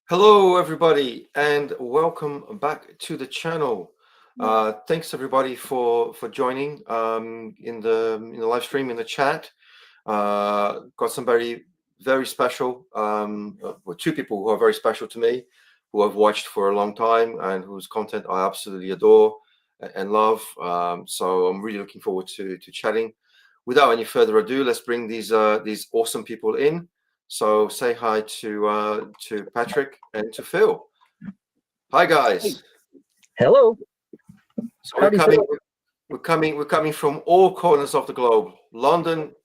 Hello, everybody, and welcome back to the channel. Thanks everybody for joining in the live stream in the chat. Got some very special, two people who are very special to me, who I've watched for a long time and whose content I absolutely adore and love. So I'm really looking forward to chatting. Without any further ado, let's bring these awesome people in. So say hi to Patrick and to Phil. Hi guys. Hello. So we're coming from all corners of the globe: London,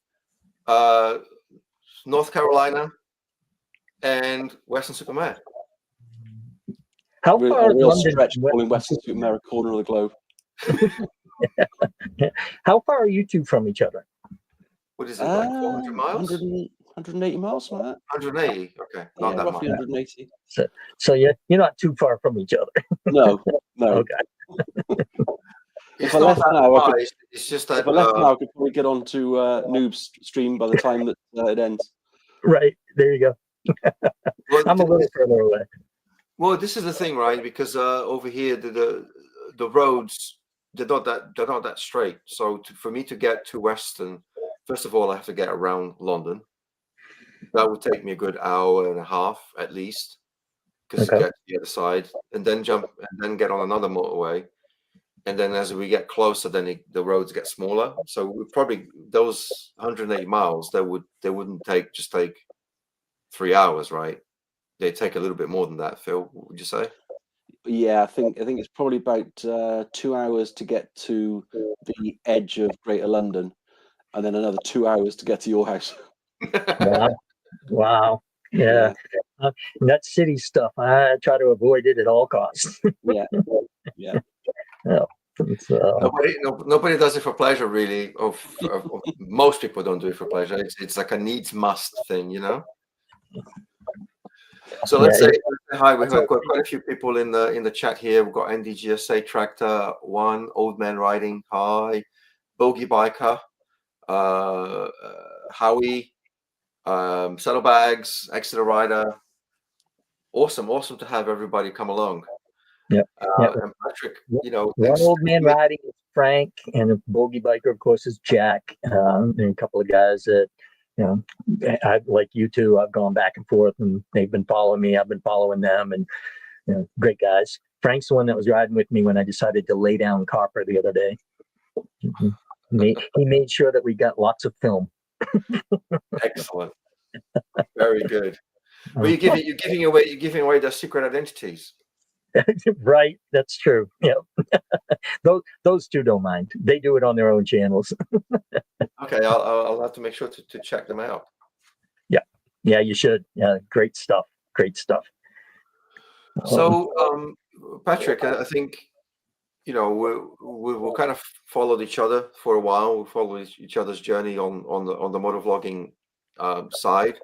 North Carolina, and Western Supermare. How far a real London, stretch calling Western Supermare a corner of the globe. How far are you two from each other? What is it, like 400 miles? 180 miles, something like that. 180. Okay, not that roughly much. 180. So you're not too far from each other. No. Okay. It's not that much. It's just that if I left now, I could probably get on to Noob's stream by the time that it ends. Right, there you go. Well, I'm a little further away. Well, this is the thing, right? Because over here, the roads, they're not that straight. So for me to get to Western, first of all, I have to get around London. That would take me a good hour and a half at least, because to get to the other side, and then get on another motorway, and then as we get closer, then the roads get smaller. So we probably those 180 miles, they wouldn't take 3 hours, right? They take a little bit more than that. Phil, what would you say? Yeah, I think it's probably about 2 hours to get to the edge of Greater London, and then another 2 hours to get to your house. Wow. Yeah. That city stuff, I try to avoid it at all costs. Yeah. No, nobody does it for pleasure, really. Most people don't do it for pleasure. It's like a needs must thing, you know. So let's say hi. We've got quite a few people in the chat here. We've got NDGSA Tractor One, Old Man Riding. Hi, Bogey Biker, Howie, Saddlebags, Exeter Rider. Awesome to have everybody come along. And Patrick, one Old Man Riding is Frank, and a Bogey Biker, of course, is Jack, and a couple of guys that, I like you two. I've gone back and forth, and they've been following me. I've been following them, and great guys. Frank's the one that was riding with me when I decided to lay down copper the other day. He made sure that we got lots of film. Excellent, very good. Well, you're giving away their secret identities. Right, that's true. Yeah, those two don't mind. They do it on their own channels. Okay, I'll have to make sure to check them out. Yeah, you should. Yeah, great stuff. So, Patrick, I think we kind of followed each other for a while. We followed each other's journey on the motovlogging side.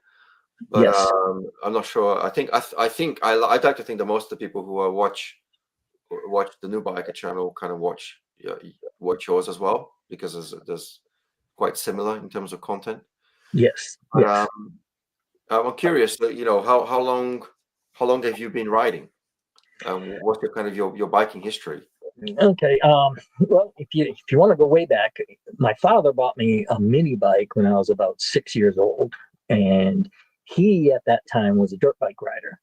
But yes. I'm not sure. I'd like to think that most of the people who watch the NooBiker channel kind of watch yours as well, because there's quite similar in terms of content. Yes. But, I'm curious that how long have you been riding? What's your biking history? Okay. Well, if you want to go way back, my father bought me a mini bike when I was about 6 years old, and he at that time was a dirt bike rider.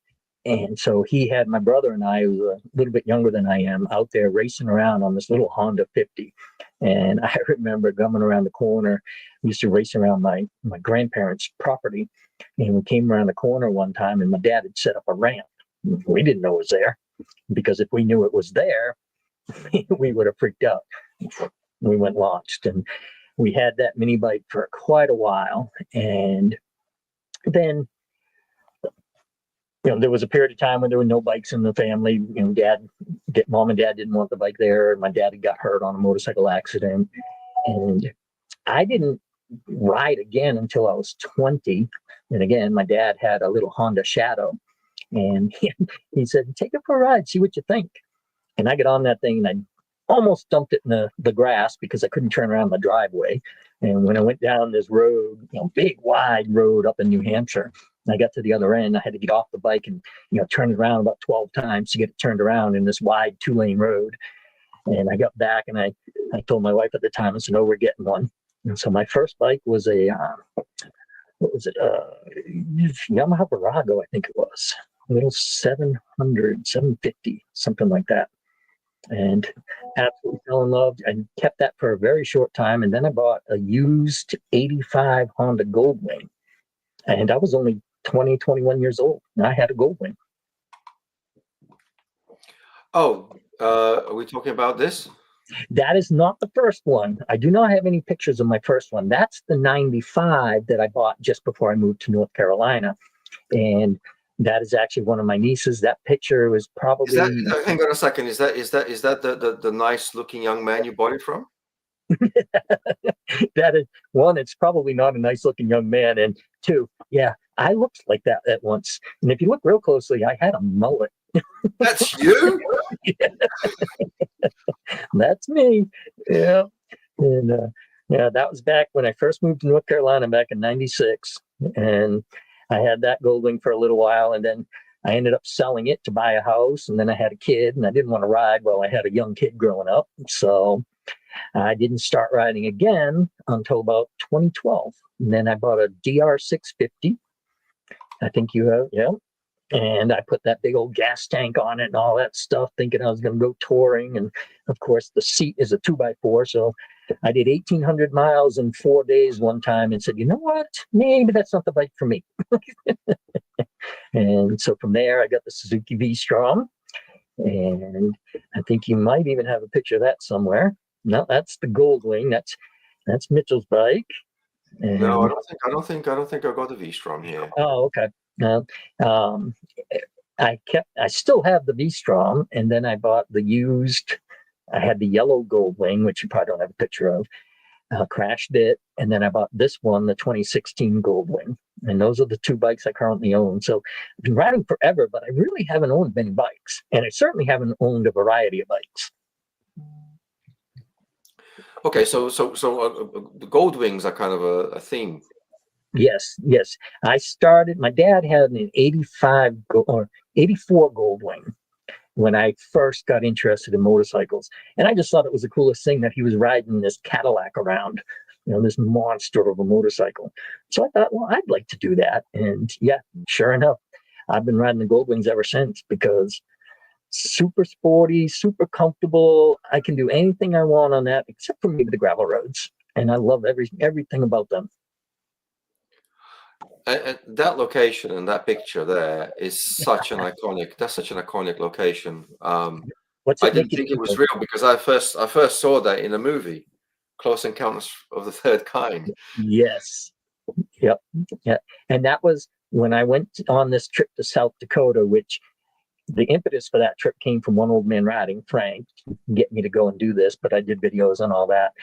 And so he had my brother and I, who were a little bit younger than I am, out there racing around on this little Honda 50. And I remember coming around the corner. We used to race around my grandparents' property. And we came around the corner one time, and my dad had set up a ramp. We didn't know it was there, because if we knew it was there, we would have freaked out. We went launched, and we had that mini bike for quite a while. And then there was a period of time when there were no bikes in the family. Mom and dad didn't want the bike there. My dad had got hurt on a motorcycle accident, and I didn't ride again until I was 20. And again, my dad had a little Honda Shadow, and he said, "Take it for a ride, see what you think." And I got on that thing, and I almost dumped it in the grass because I couldn't turn around the driveway. And when I went down this road, big wide road up in New Hampshire, And I got to the other end. I had to get off the bike and, turn it around about 12 times to get it turned around in this wide 2-lane road. And I got back and I told my wife at the time, I said, no, we're getting one. And so my first bike was a, what was it? Yamaha Virago, I think it was. A little 700, 750, something like that. And absolutely fell in love. I kept that for a very short time. And then I bought a used 85 Honda Goldwing. And I was only 20, 21 years old. And I had a Goldwing. Oh, are we talking about this? That is not the first one. I do not have any pictures of my first one. That's the 95 that I bought just before I moved to North Carolina. And that is actually one of my nieces. That picture was probably. Hang on a second. Is that the nice looking young man you bought it from? That is one. It's probably not a nice looking young man, and two, yeah, I looked like that at once. And if you look real closely, I had a mullet. That's you. That's me. Yeah, and yeah, that was back when I first moved to North Carolina back in '96, and I had that Goldwing for a little while, and then I ended up selling it to buy a house, and then I had a kid, and I didn't want to ride while I had a young kid growing up, so I didn't start riding again until about 2012. And then I bought a DR650. I think you have, yeah. And I put that big old gas tank on it and all that stuff, thinking I was going to go touring. And of course, the seat is a 2x4. So I did 1,800 miles in 4 days one time and said, you know what? Maybe that's not the bike for me. And so from there, I got the Suzuki V-Strom. And I think you might even have a picture of that somewhere. No, that's the Goldwing. That's Mitchell's bike. And, no, I don't think I got the V-Strom here. Oh, okay. I still have the V-Strom, and then I bought the used. I had the yellow Goldwing, which you probably don't have a picture of. Crashed it, and then I bought this one, the 2016 Goldwing. And those are the two bikes I currently own. So I've been riding forever, but I really haven't owned many bikes, and I certainly haven't owned a variety of bikes. Okay, so the Goldwings are kind of a theme. Yes. I started. My dad had an 85 or 84 Goldwing when I first got interested in motorcycles, and I just thought it was the coolest thing that he was riding this Cadillac around, this monster of a motorcycle. So I thought, well, I'd like to do that, and yeah, sure enough, I've been riding the Goldwings ever since because super sporty, super comfortable. I can do anything I want on that, except for maybe the gravel roads, and I love everything about them. And that location and that picture there is such an iconic. That's such an iconic location. I didn't think it was real because I first saw that in a movie, Close Encounters of the Third Kind. Yes. Yep. Yeah. And that was when I went on this trip to South Dakota, which the impetus for that trip came from one old man riding, Frank, get me to go and do this, but I did videos and all that.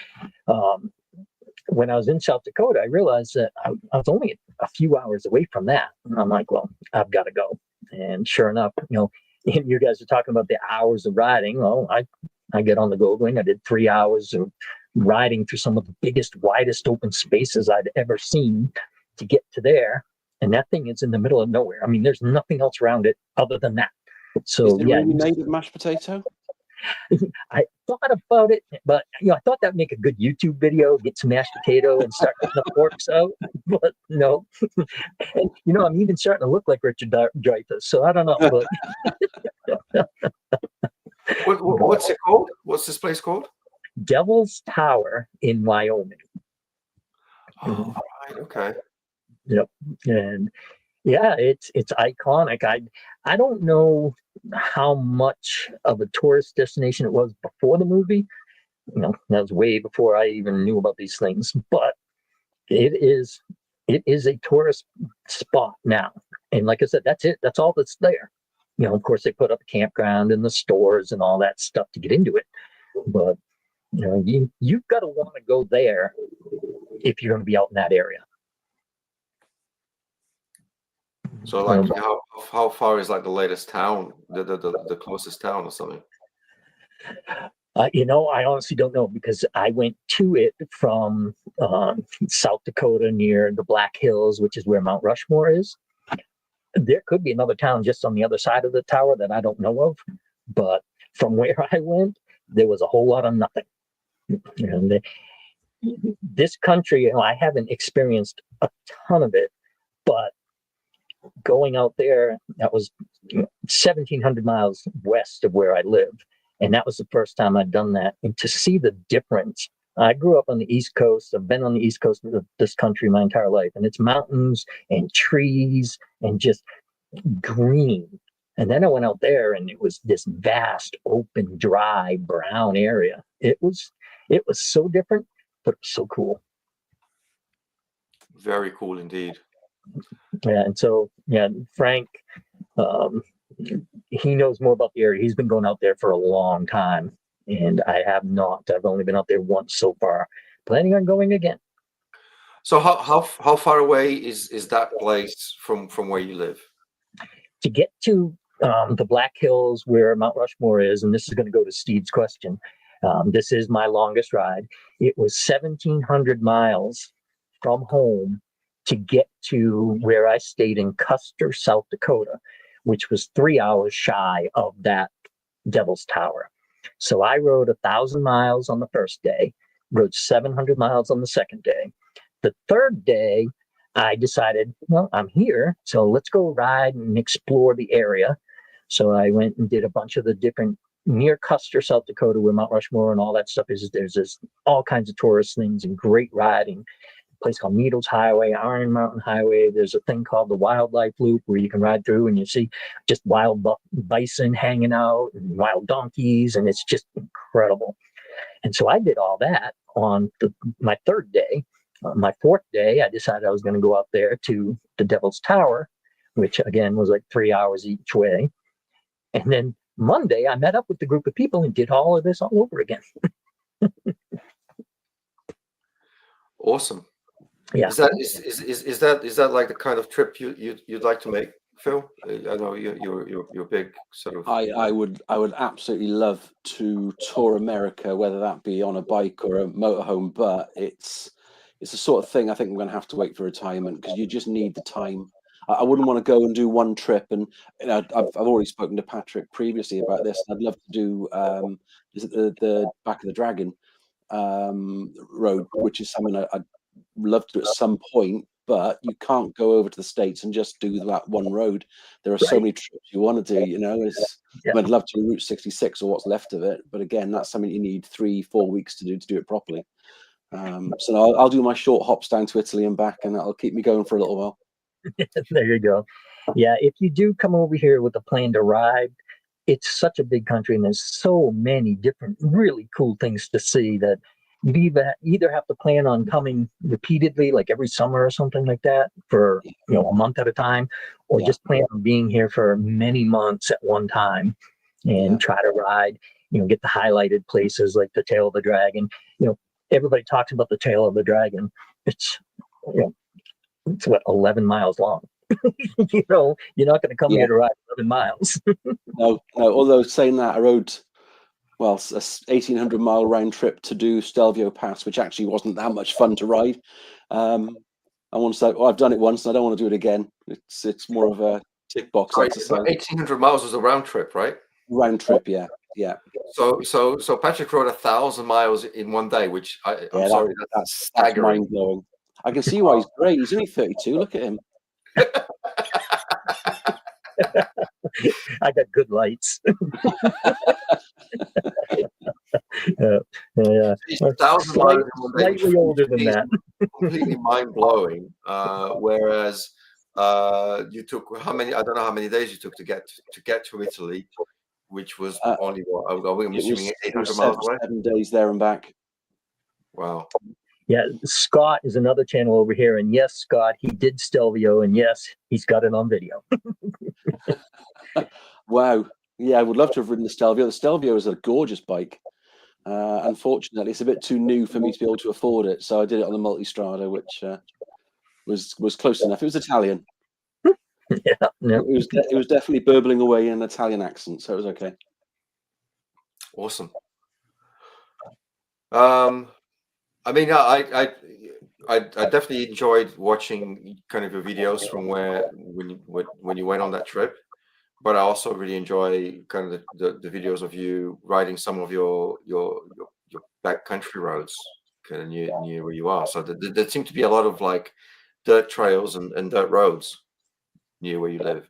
When I was in South Dakota, I realized that I was only a few hours away from that. And I'm like, well, I've got to go. And sure enough, you guys are talking about the hours of riding. Well, I get on the Goldwing. I did 3 hours of riding through some of the biggest, widest open spaces I'd ever seen to get to there. And that thing is in the middle of nowhere. I mean, there's nothing else around it other than that. So, is it really made of mashed potato? I thought about it, but I thought that'd make a good YouTube video, get some mashed potato and start putting the forks out. But no. And I'm even starting to look like Richard Dreyfuss, so I don't know. But What's it called? What's this place called? Devil's Tower in Wyoming. Oh, right, okay. Yep. And yeah, it's iconic. I don't know how much of a tourist destination it was before the movie. That was way before I even knew about these things. But it is a tourist spot now. And like I said, that's it. That's all that's there. Of course, they put up a campground and the stores and all that stuff to get into it. But you've got to want to go there if you're going to be out in that area. So, like, how far is like the latest town, the closest town or something? I honestly don't know because I went to it from South Dakota near the Black Hills, which is where Mount Rushmore is. There could be another town just on the other side of the tower that I don't know of, but from where I went, there was a whole lot of nothing. And this country, I haven't experienced a ton of it, but going out there, that was 1,700 miles west of where I live. And that was the first time I'd done that. And to see the difference, I grew up on the East Coast. I've been on the East Coast of this country my entire life, and it's mountains and trees and just green. And then I went out there and it was this vast, open, dry, brown area. It was so different, but it was so cool. Very cool indeed. Yeah, and so Frank, he knows more about the area. He's been going out there for a long time, and I have not. I've only been out there once so far. Planning on going again. So how far away is that place from where you live? To get to the Black Hills where Mount Rushmore is, and this is going to go to Steve's question. This is my longest ride. It was 1,700 miles from home to get to where I stayed in Custer, South Dakota, which was 3 hours shy of that Devil's Tower. So I rode 1,000 miles on the first day, rode 700 miles on the second day. The third day, I decided, well, I'm here, so let's go ride and explore the area. So I went and did a bunch of the different near Custer, South Dakota, where Mount Rushmore and all that stuff is. There's all kinds of tourist things and great riding. A place called Needles Highway, Iron Mountain Highway. There's a thing called the Wildlife Loop where you can ride through and you see just wild bison hanging out and wild donkeys, and it's just incredible. And so I did all that on my third day. My fourth day, I decided I was going to go out there to the Devil's Tower, which again was like 3 hours each way. And then Monday, I met up with the group of people and did all of this all over again. Awesome. Yeah. Is that like the kind of trip you'd like to make, Phil? I know you're big sort of. I would absolutely love to tour America, whether that be on a bike or a motorhome, but it's the sort of thing I think I'm going to have to wait for retirement, because you just need the time. I wouldn't want to go and do one trip, and I've already spoken to Patrick previously about this. I'd love to do is it the Back of the Dragon road, which is something I'd love to do at some point, but you can't go over to the States and just do that one road. There are so many trips you want to do, I'd love to do Route 66 or what's left of it, but again, that's something you need 3-4 weeks to do it properly. So I'll do my short hops down to Italy and back, and that'll keep me going for a little while. There you go. Yeah, if you do come over here with a plan to ride, it's such a big country and there's so many different really cool things to see that you either have to plan on coming repeatedly, like every summer or something like that, for a month at a time, or just plan on being here for many months at one time and try to ride, get the highlighted places like the Tail of the Dragon. Everybody talks about the Tail of the Dragon. It's it's what, 11 miles long. You're not going to come here to ride 11 miles. No. Although saying that, I rode a 1,800-mile round trip to do Stelvio Pass, which actually wasn't that much fun to ride. I want to say, I've done it once, and I don't want to do it again. It's more of a tick box exercise. 1,800 miles was a round trip, right? Round trip, yeah. So Patrick rode 1,000 miles in one day, which I'm sorry, that's staggering. Mind blowing. I can see why he's great. He's only 32. Look at him. I got good lights. 1,000 miles in one day, slightly older than that. Completely mind blowing. Whereas you took I don't know how many days you took to get to Italy, which was only what I'm assuming 800 miles away. 7 days there and back. Wow. Yeah, Scott is another channel over here, and yes, Scott, he did Stelvio, and yes, he's got it on video. Wow. Yeah, I would love to have ridden the Stelvio. The Stelvio is a gorgeous bike. Unfortunately, it's a bit too new for me to be able to afford it, so I did it on the Multistrada, which was close enough. It was Italian. Yeah. It was definitely burbling away in an Italian accent, so it was okay. Awesome. I mean, I definitely enjoyed watching kind of your videos from when you went on that trip, but I also really enjoy kind of the videos of you riding some of your backcountry roads kind of near where you are. So there seem to be a lot of like dirt trails and dirt roads near where you live.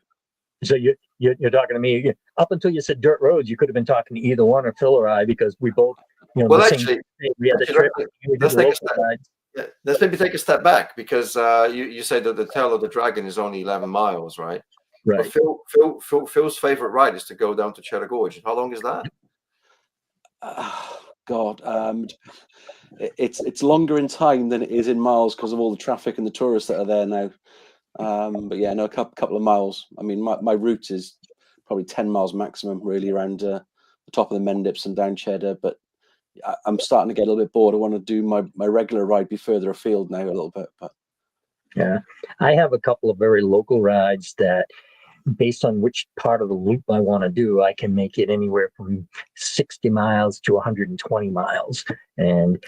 So you're talking to me up until you said dirt roads. You could have been talking to either one or Phil or I, because we both, Well, the same. actually, We had the trip. We did let's the take a local step. rides. Yeah, let's maybe take a step back, because you say that the Tail of the Dragon is only 11 miles, right? But Right. Phil's favorite ride is to go down to Cheddar Gorge. How long is that? God, it's longer in time than it is in miles because of all the traffic and the tourists that are there now. But yeah, no, a couple of miles. I mean, my route is probably 10 miles maximum, really, around the top of the Mendips and down Cheddar. But I'm starting to get a little bit bored. I want to do my regular ride, be further afield now a little bit. But Yeah, I have a couple of very local rides that, based on which part of the loop I want to do, I can make it anywhere from 60 miles to 120 miles. And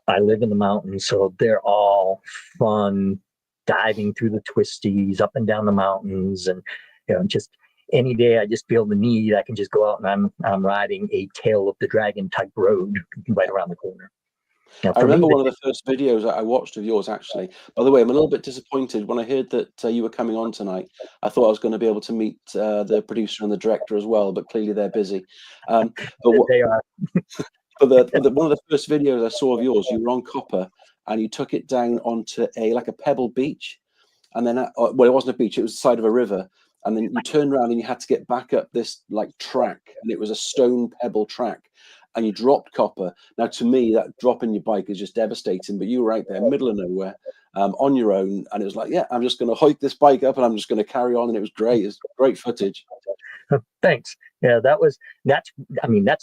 I live in the mountains, so they're all fun, diving through the twisties, up and down the mountains, and just any day I just feel the need, I can just go out and I'm riding a Tail of the Dragon type road right around the corner. Now, I for remember me, one of the first videos I watched of yours, actually. By the way, I'm a little bit disappointed when I heard that you were coming on tonight. I thought I was going to be able to meet the producer and the director as well, but clearly they're busy. But what, they are. one of the first videos I saw of yours, you were on Copper and you took it down onto like a pebble beach, and then well, it wasn't a beach; it was the side of a river. And then you turned around and you had to get back up this like track, and it was a stone pebble track, and you dropped Copper. Now, to me, that dropping your bike is just devastating. But you were out there, middle of nowhere, on your own, and it was like, yeah, I'm just going to hike this bike up, and I'm just going to carry on. And it was great. It's great footage. Thanks. Yeah, that's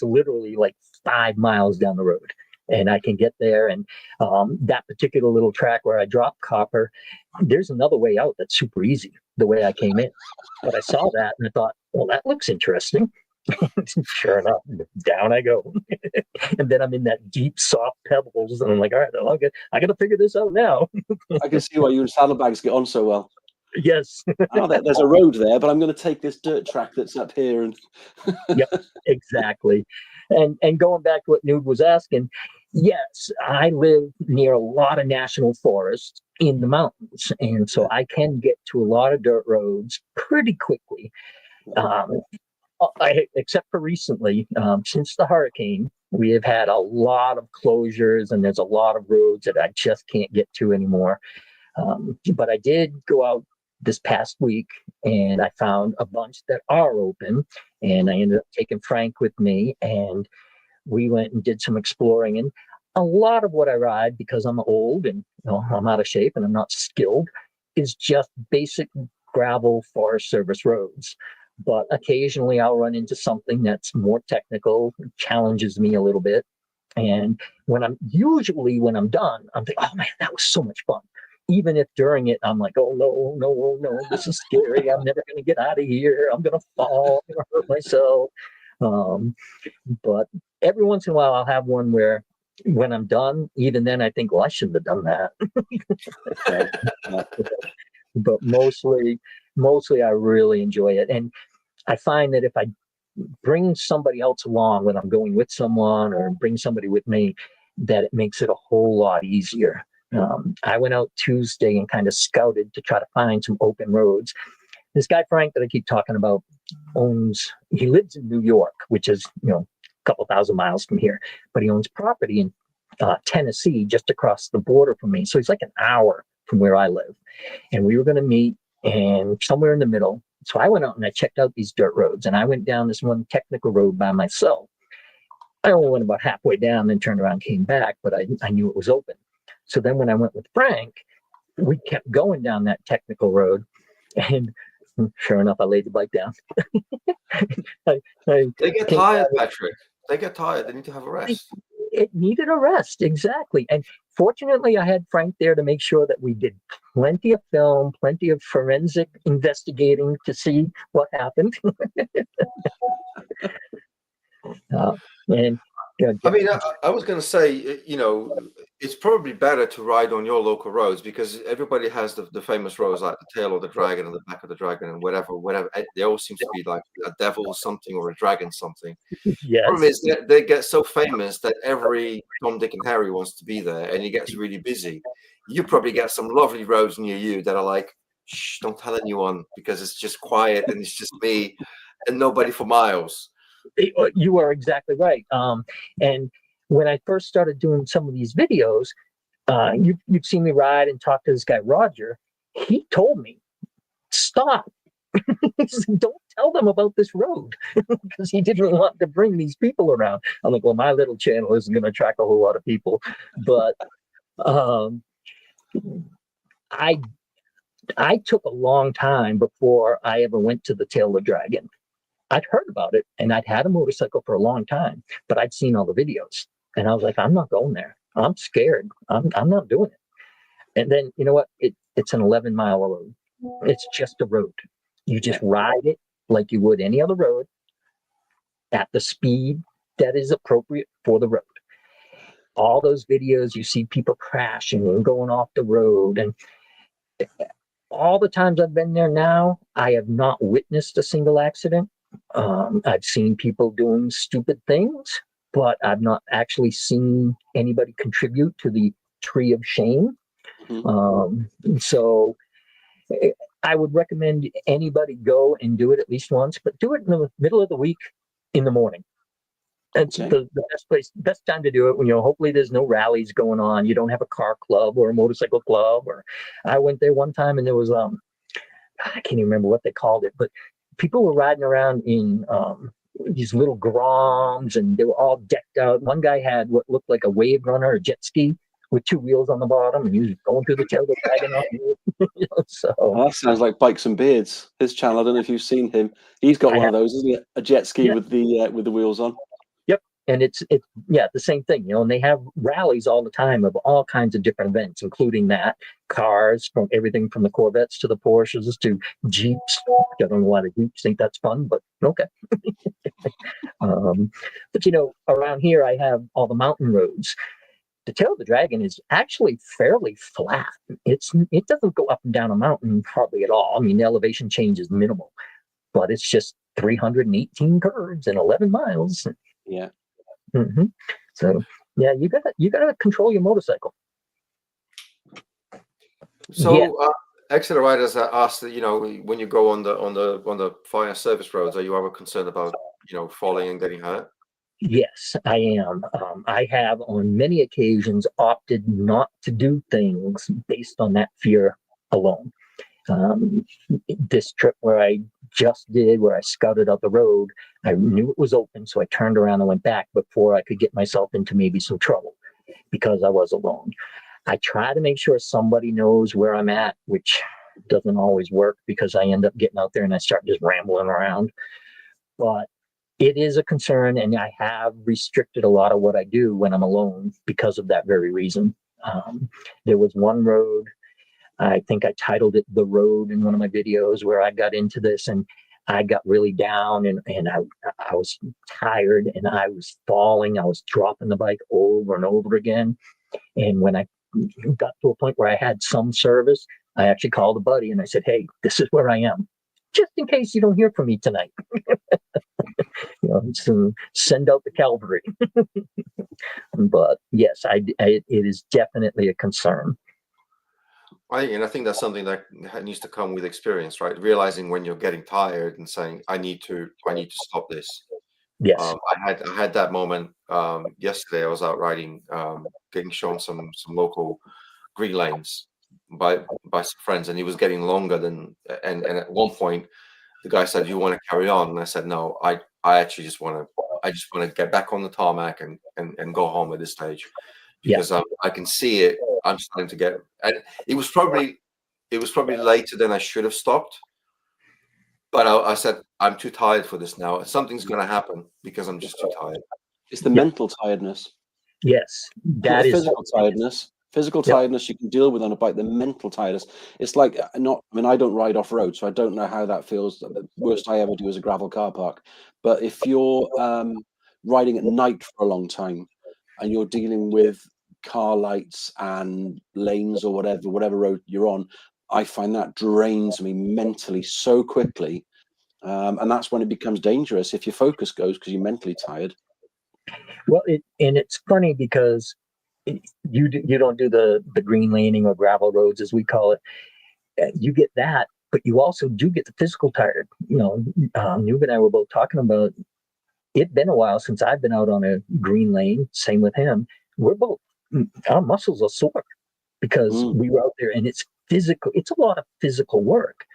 literally like 5 miles down the road, and I can get there. And that particular little track where I dropped Copper, there's another way out that's super easy, the way I came in. But I saw that and I thought, well, that looks interesting. Sure enough, down I go. And then I'm in that deep, soft pebbles, and I'm like, all right, well, I got to figure this out now. I can see why you and saddlebags get on so well. Yes. Oh, there's a road there, but I'm going to take this dirt track that's up here. And Yep, exactly. And going back to what Noob was asking, yes, I live near a lot of national forests in the mountains, and so I can get to a lot of dirt roads pretty quickly. Except for recently, since the hurricane, we have had a lot of closures, and there's a lot of roads that I just can't get to anymore. But I did go out this past week, and I found a bunch that are open, and I ended up taking Frank with me, and we went and did some exploring. And a lot of what I ride, because I'm old and I'm out of shape and I'm not skilled, is just basic gravel Forest Service roads. But occasionally I'll run into something that's more technical, challenges me a little bit. And when I'm done, I'm thinking, oh man, that was so much fun. Even if during it, I'm like, oh no, this is scary. I'm never going to get out of here. I'm going to fall. I'm going to hurt myself. But every once in a while, I'll have one where when I'm done, even then I think, well, I shouldn't have done that. But mostly I really enjoy it. And I find that if I bring somebody else along, when I'm going with someone or bring somebody with me, that it makes it a whole lot easier. I went out Tuesday and kind of scouted to try to find some open roads. This guy, Frank, that I keep talking about, he lives in New York, which is, a couple thousand miles from here, but he owns property in Tennessee, just across the border from me. So he's like an hour from where I live. And we were going to meet and somewhere in the middle. So I went out and I checked out these dirt roads, and I went down this one technical road by myself. I only went about halfway down, then turned around, came back, but I knew it was open. So then when I went with Frank, we kept going down that technical road, and sure enough, I laid the bike down. They get tired, Patrick. They get tired. They need to have a rest. It needed a rest, exactly. And fortunately, I had Frank there to make sure that we did plenty of film, plenty of forensic investigating to see what happened. I mean, I was going to say, it's probably better to ride on your local roads, because everybody has the famous roads like the tail of the dragon and the back of the dragon and whatever. They all seem to be like a devil or something, or a dragon something. Problem Yes. is that they get so famous that every Tom, Dick, and Harry wants to be there, and it gets really busy. You probably get some lovely roads near you that are like, shh, don't tell anyone, because it's just quiet and it's just me and nobody for miles. You are exactly right. And when I first started doing some of these videos, you've seen me ride and talk to this guy, Roger. He told me, stop. He said, don't tell them about this road, because he didn't want to bring these people around. I'm like, well, my little channel isn't going to attract a whole lot of people. But I took a long time before I ever went to the Tail of the Dragon. I'd heard about it, and I'd had a motorcycle for a long time, but I'd seen all the videos, and I was like, I'm not going there. I'm scared. I'm not doing it. And then, you know what? It's an 11-mile road. It's just a road. You just ride it like you would any other road at the speed that is appropriate for the road. All those videos, you see people crashing and going off the road, and all the times I've been there now, I have not witnessed a single accident. I've seen people doing stupid things, but I've not actually seen anybody contribute to the tree of shame. So I would recommend anybody go and do it at least once, but do it in the middle of the week in the morning. That's the best time to do it, when, you know, hopefully there's no rallies going on. You don't have a car club or a motorcycle club. Or I went there one time and there was, I can't even remember what they called it, but people were riding around in these little Groms, and they were all decked out. One guy had what looked like a wave runner, a jet ski with 2 wheels on the bottom, and he was going through the tail of the dragon. You know, so that sounds like Bikes and Beards. His channel. I don't know if you've seen him. He's got one of those, isn't it? A jet ski with the wheels on. Yep. And it's the same thing, you know, and they have rallies all the time of all kinds of different events, including that, cars, from everything from the Corvettes to the Porsches to Jeeps. I don't know why the Jeeps think that's fun, but okay. But, you know, around here I have all the mountain roads. The Tail of the Dragon is actually fairly flat. It doesn't go up and down a mountain hardly at all. I mean, the elevation change is minimal, but it's just 318 curves and 11 miles. Yeah. Mm-hmm. So yeah, you gotta control your motorcycle. So Exeter riders are asked that, you know, when you go on the fire service roads, are you ever concerned about, you know, falling and getting hurt? Yes, I am. I have on many occasions opted not to do things based on that fear alone. This trip where I just did, where I scouted out the road, I knew it was open, so I turned around and went back before I could get myself into maybe some trouble, because I was alone. I try to make sure somebody knows where I'm at, which doesn't always work, because I end up getting out there and I start just rambling around. But it is a concern, and I have restricted a lot of what I do when I'm alone because of that very reason. There was one road, I think I titled it "The Road" in one of my videos, where I got into this and I got really down, and I was tired and I was falling. I was dropping the bike over and over again. And when I got to a point where I had some service, I actually called a buddy and I said, "Hey, this is where I am, just in case you don't hear from me tonight." You know, so send out the cavalry. But yes, it is definitely a concern. I think that's something that needs to come with experience, right? Realizing when you're getting tired and saying, I need to stop this. Yes. I had that moment yesterday. I was out riding, getting shown some local green lanes by some friends, and it was getting longer than. And at one point, the guy said, "You want to carry on?" And I said, "No, I actually just want to get back on the tarmac and go home at this stage, because I can see it. I'm starting to get." And it was probably later than I should have stopped. But I said, I'm too tired for this now. Something's going to happen, because I'm just too tired. It's the mental tiredness. Yes, that is physical tiredness. Physical tiredness you can deal with on a bike. The mental tiredness, it's like I don't ride off road, so I don't know how that feels. The worst I ever do is a gravel car park. But if you're riding at night for a long time and you're dealing with car lights and lanes or whatever road you're on, I find that drains me mentally so quickly. And that's when it becomes dangerous if your focus goes because you're mentally tired. Well, it's funny because you don't do the green laning or gravel roads as we call it. You get that, but you also do get the physical tired. Noob and I were both talking about it's been a while since I've been out on a green lane. Same with him. We're both, our muscles are sore because we were out there, and it's physical. It's a lot of physical work.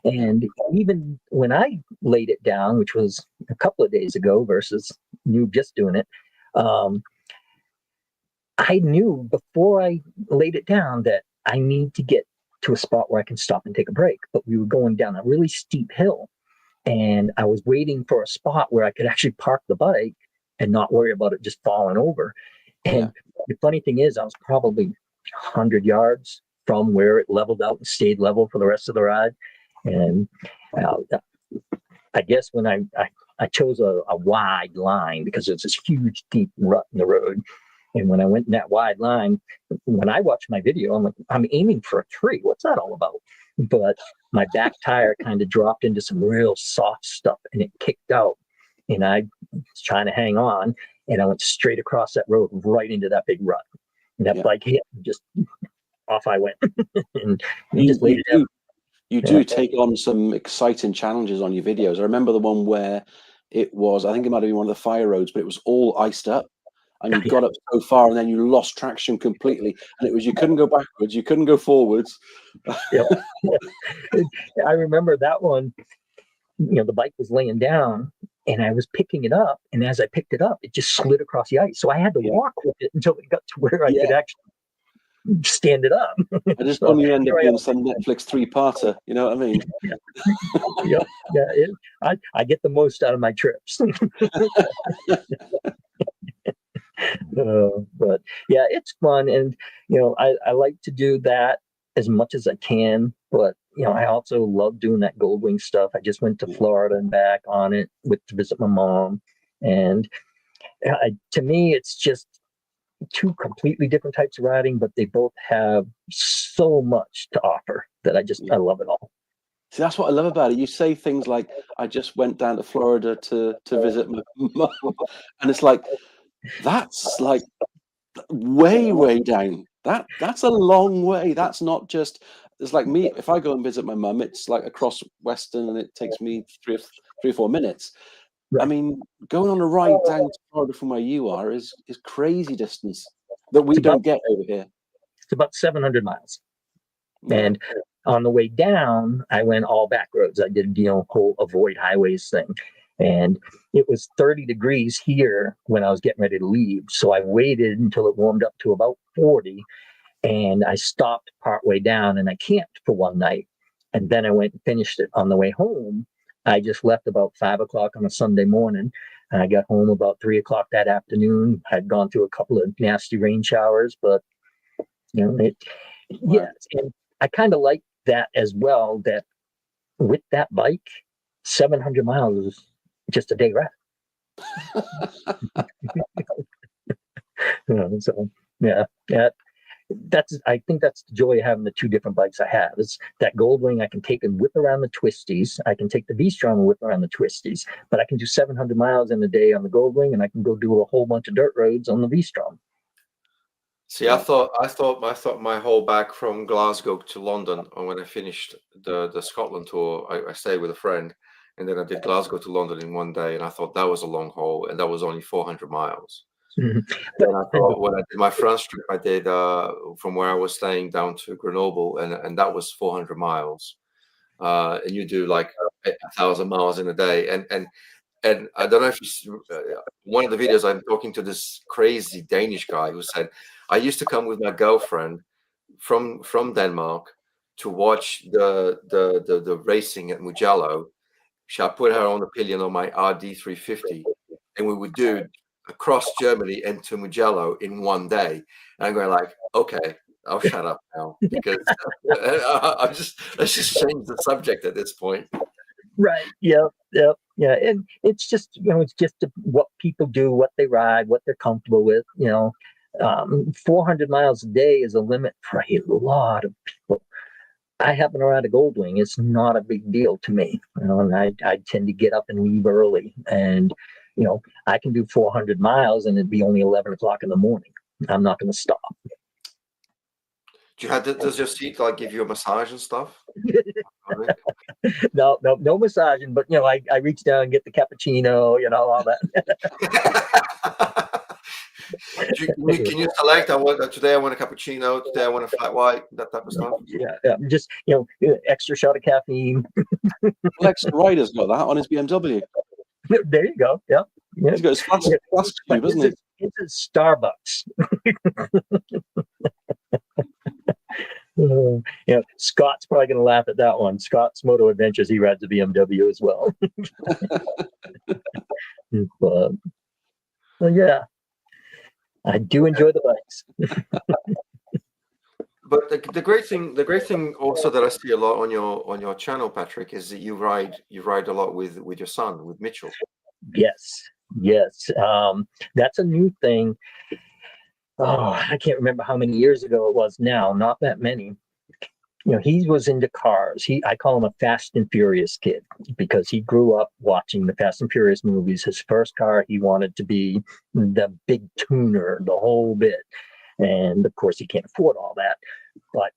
And even when I laid it down, which was a couple of days ago versus Noob just doing it, I knew before I laid it down that I need to get to a spot where I can stop and take a break. But we were going down a really steep hill, and I was waiting for a spot where I could actually park the bike and not worry about it just falling over. And the funny thing is, I was probably 100 yards from where it leveled out and stayed level for the rest of the ride. And I guess when I chose a wide line because there's this huge, deep rut in the road. And when I went in that wide line, when I watched my video, I'm like, I'm aiming for a tree. What's that all about? But my back tire kind of dropped into some real soft stuff and it kicked out. And I was trying to hang on, and I went straight across that road right into that big rut. And that bike hit, and just off I went. and just laid it down. You do take on some exciting challenges on your videos. I remember the one where it was, I think it might have been one of the fire roads, but it was all iced up. And you got up so far, and then you lost traction completely. And it was, you couldn't go backwards, you couldn't go forwards. I remember that one. The bike was laying down, and I was picking it up. And as I picked it up, it just slid across the ice. So I had to walk with it until it got to where I could actually stand it up. I just only end up being some Netflix 3-parter. You know what I mean? I get the most out of my trips. But yeah, it's fun, and I like to do that as much as I can. But I also love doing that Goldwing stuff. I just went to Florida and back on it to visit my mom, and to me, it's just two completely different types of riding, but they both have so much to offer that I love it all. See, that's what I love about it. You say things like, I just went down to Florida to visit my mom. And it's like, that's like way down. That's a long way. That's not just, it's like me, if I go and visit my mum, it's like across Western and it takes me 3 or 4 minutes. Right. I mean, going on a ride down to Florida from where you are is crazy distance that we don't get over here. It's about 700 miles. Yeah. And on the way down, I went all back roads. I did whole avoid highways thing. And it was 30 degrees here when I was getting ready to leave. So I waited until it warmed up to about 40. And I stopped partway down and I camped for one night. And then I went and finished it. On the way home, I just left about 5 o'clock on a Sunday morning. And I got home about 3 o'clock that afternoon. I'd gone through a couple of nasty rain showers, but and I kind of like that as well, that with that bike, 700 miles is just a day ride. So I think that's the joy of having the two different bikes I have. Is that Goldwing I can take and whip around the twisties. I can take the V-Strom and whip around the twisties, but I can do 700 miles in a day on the Goldwing, and I can go do a whole bunch of dirt roads on the V-Strom. See, I thought my whole back from Glasgow to London, and when I finished the Scotland tour, I stayed with a friend, and then I did Glasgow to London in one day, and I thought that was a long haul, and that was only 400 miles. Mm-hmm. And I thought when I did my France trip, I did from where I was staying down to Grenoble, and that was 400 miles. And you do like 1,000 miles in a day, and I don't know if you, one of the videos I'm talking to this crazy Danish guy who said, I used to come with my girlfriend from Denmark to watch the racing at Mugello. I put her on the pillion on my RD350, and we would do across Germany and to Mugello in one day. And I'm going like, okay, I'll shut up now because let's just change the subject at this point. Right. Yeah. And it's just, it's just what people do, what they ride, what they're comfortable with, 400 miles a day is a limit for a lot of people. I happen to ride a Goldwing. It's not a big deal to me. And I tend to get up and leave early. And, I can do 400 miles and it'd be only 11 o'clock in the morning. I'm not going to stop. Does your seat like give you a massage and stuff? No massaging, but I reach down and get the cappuccino, all that. Can you select? Today I want a cappuccino. Today I want a flat white. That type of stuff. Yeah. Just extra shot of caffeine. Lex Ryder's got that on his BMW. There you go. Yeah. He's got his fast tube, hasn't he? It's a Starbucks. Scott's probably going to laugh at that one. Scott's Moto Adventures, he rides a BMW as well. But yeah, I do enjoy the bikes. But the great thing also that I see a lot on your channel, Patrick, is that you ride a lot with your son, with Mitchell. Yes. That's a new thing. Oh, I can't remember how many years ago it was now, not that many. He was into cars. I call him a Fast and Furious kid because he grew up watching the Fast and Furious movies. His first car, he wanted to be the big tuner, the whole bit. And of course, he can't afford all that. But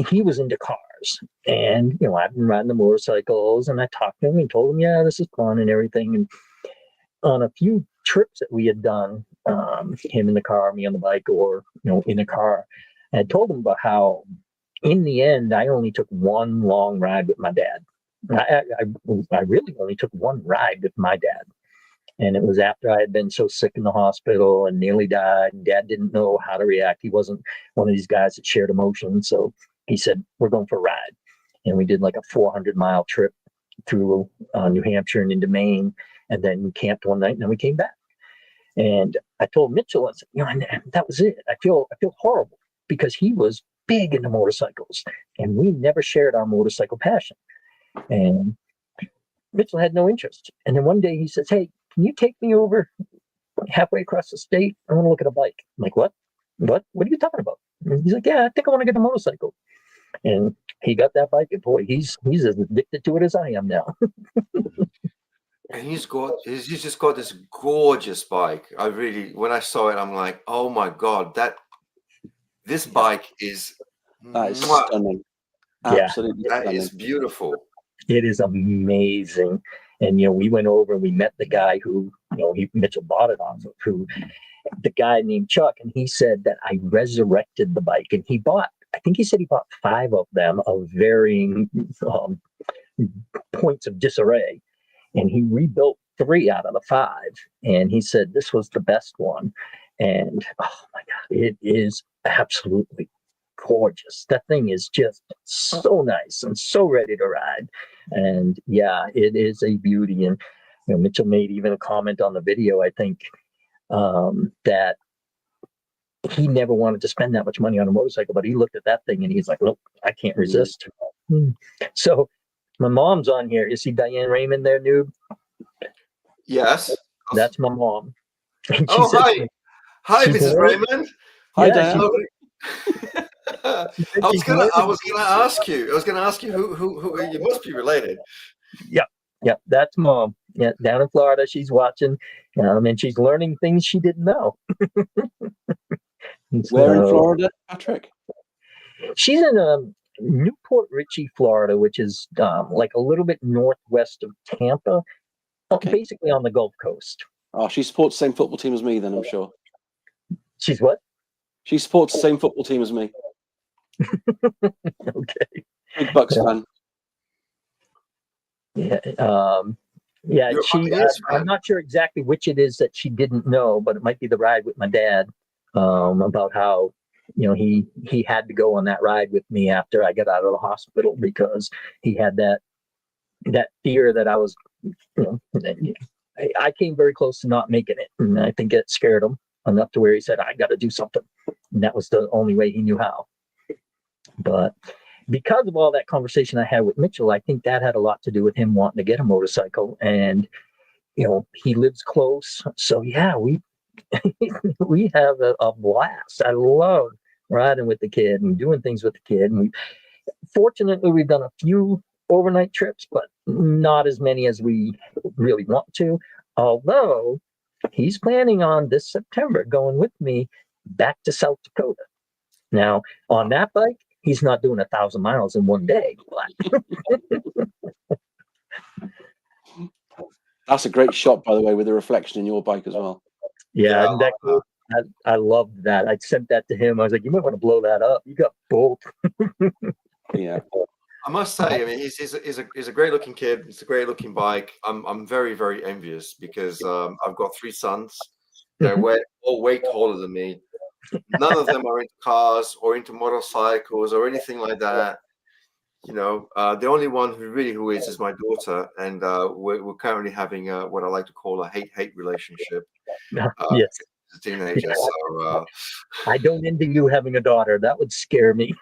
he was into cars. And, I've been riding the motorcycles and I talked to him and told him, yeah, this is fun and everything. And on a few trips that we had done, him in the car, me on the bike, or in a car, I told him about how in the end I only took one long ride with my dad. I really only took one ride with my dad, and it was after I had been so sick in the hospital and nearly died, and Dad didn't know how to react. He wasn't one of these guys that shared emotions, so he said, we're going for a ride. And we did like a 400-mile trip through New Hampshire and into Maine, and then we camped one night and then we came back. And I told Mitchell, I said, that was it. I feel horrible because he was big into motorcycles and we never shared our motorcycle passion. And Mitchell had no interest. And then one day he says, hey, can you take me over halfway across the state? I want to look at a bike. I'm like, what? What are you talking about? And he's like, yeah, I think I want to get a motorcycle. And he got that bike, and boy, he's as addicted to it as I am now. And he's just got this gorgeous bike. When I saw it, I'm like, oh my God, this bike is stunning. Absolutely that stunning. is beautiful. It is amazing. And we went over and we met the guy who Mitchell bought it off of, the guy named Chuck, and he said that I resurrected the bike, and I think he said he bought 5 of them of varying points of disarray. And he rebuilt 3 out of the 5. And he said this was the best one. And oh my God, it is absolutely gorgeous. That thing is just so nice and so ready to ride. And yeah, it is a beauty. And Mitchell made even a comment on the video, I think, that he never wanted to spend that much money on a motorcycle, but he looked at that thing and he's like, look, I can't resist. So my mom's on here. You see Diane Raymond there, Noob? Yes. That's my mom. Oh, hi. Hi, Mrs. Raymond. Hi, Diane. I was gonna ask you who you must be related. Yeah, that's Mom. Yeah, down in Florida, she's watching, and she's learning things she didn't know. Where in Florida, Patrick? She's in Newport Richey, Florida, which is like a little bit northwest of Tampa, basically on the Gulf Coast. Oh, she supports the same football team as me, then I'm sure. She's what? She supports the same football team as me. Okay. Big Bucks fan. Yeah. I'm not sure exactly which it is that she didn't know, but it might be the ride with my dad, about how, he had to go on that ride with me after I got out of the hospital because he had that fear that I was, I came very close to not making it. And I think it scared him enough to where he said, I got to do something. And that was the only way he knew how. But because of all that conversation I had with Mitchell, I think that had a lot to do with him wanting to get a motorcycle. And, he lives close. So yeah, we we have a blast. I love riding with the kid and doing things with the kid. And fortunately, we've done a few overnight trips, but not as many as we really want to. Although he's planning on this September going with me back to South Dakota. Now, on that bike, he's not doing 1,000 miles in one day. That's a great shot, by the way, with the reflection in your bike as well. Yeah, I loved that. I sent that to him. I was like, you might want to blow that up. You got both. Yeah. I must say, I mean, he's a great looking kid. It's a great looking bike. I'm very, very envious because I've got 3 sons. They're all way taller than me. None of them are into cars or into motorcycles or anything like that. You know, the only one who is my daughter, and we're currently having what I like to call a hate relationship. Yes, as a teenager. So I don't envy you having a daughter. That would scare me.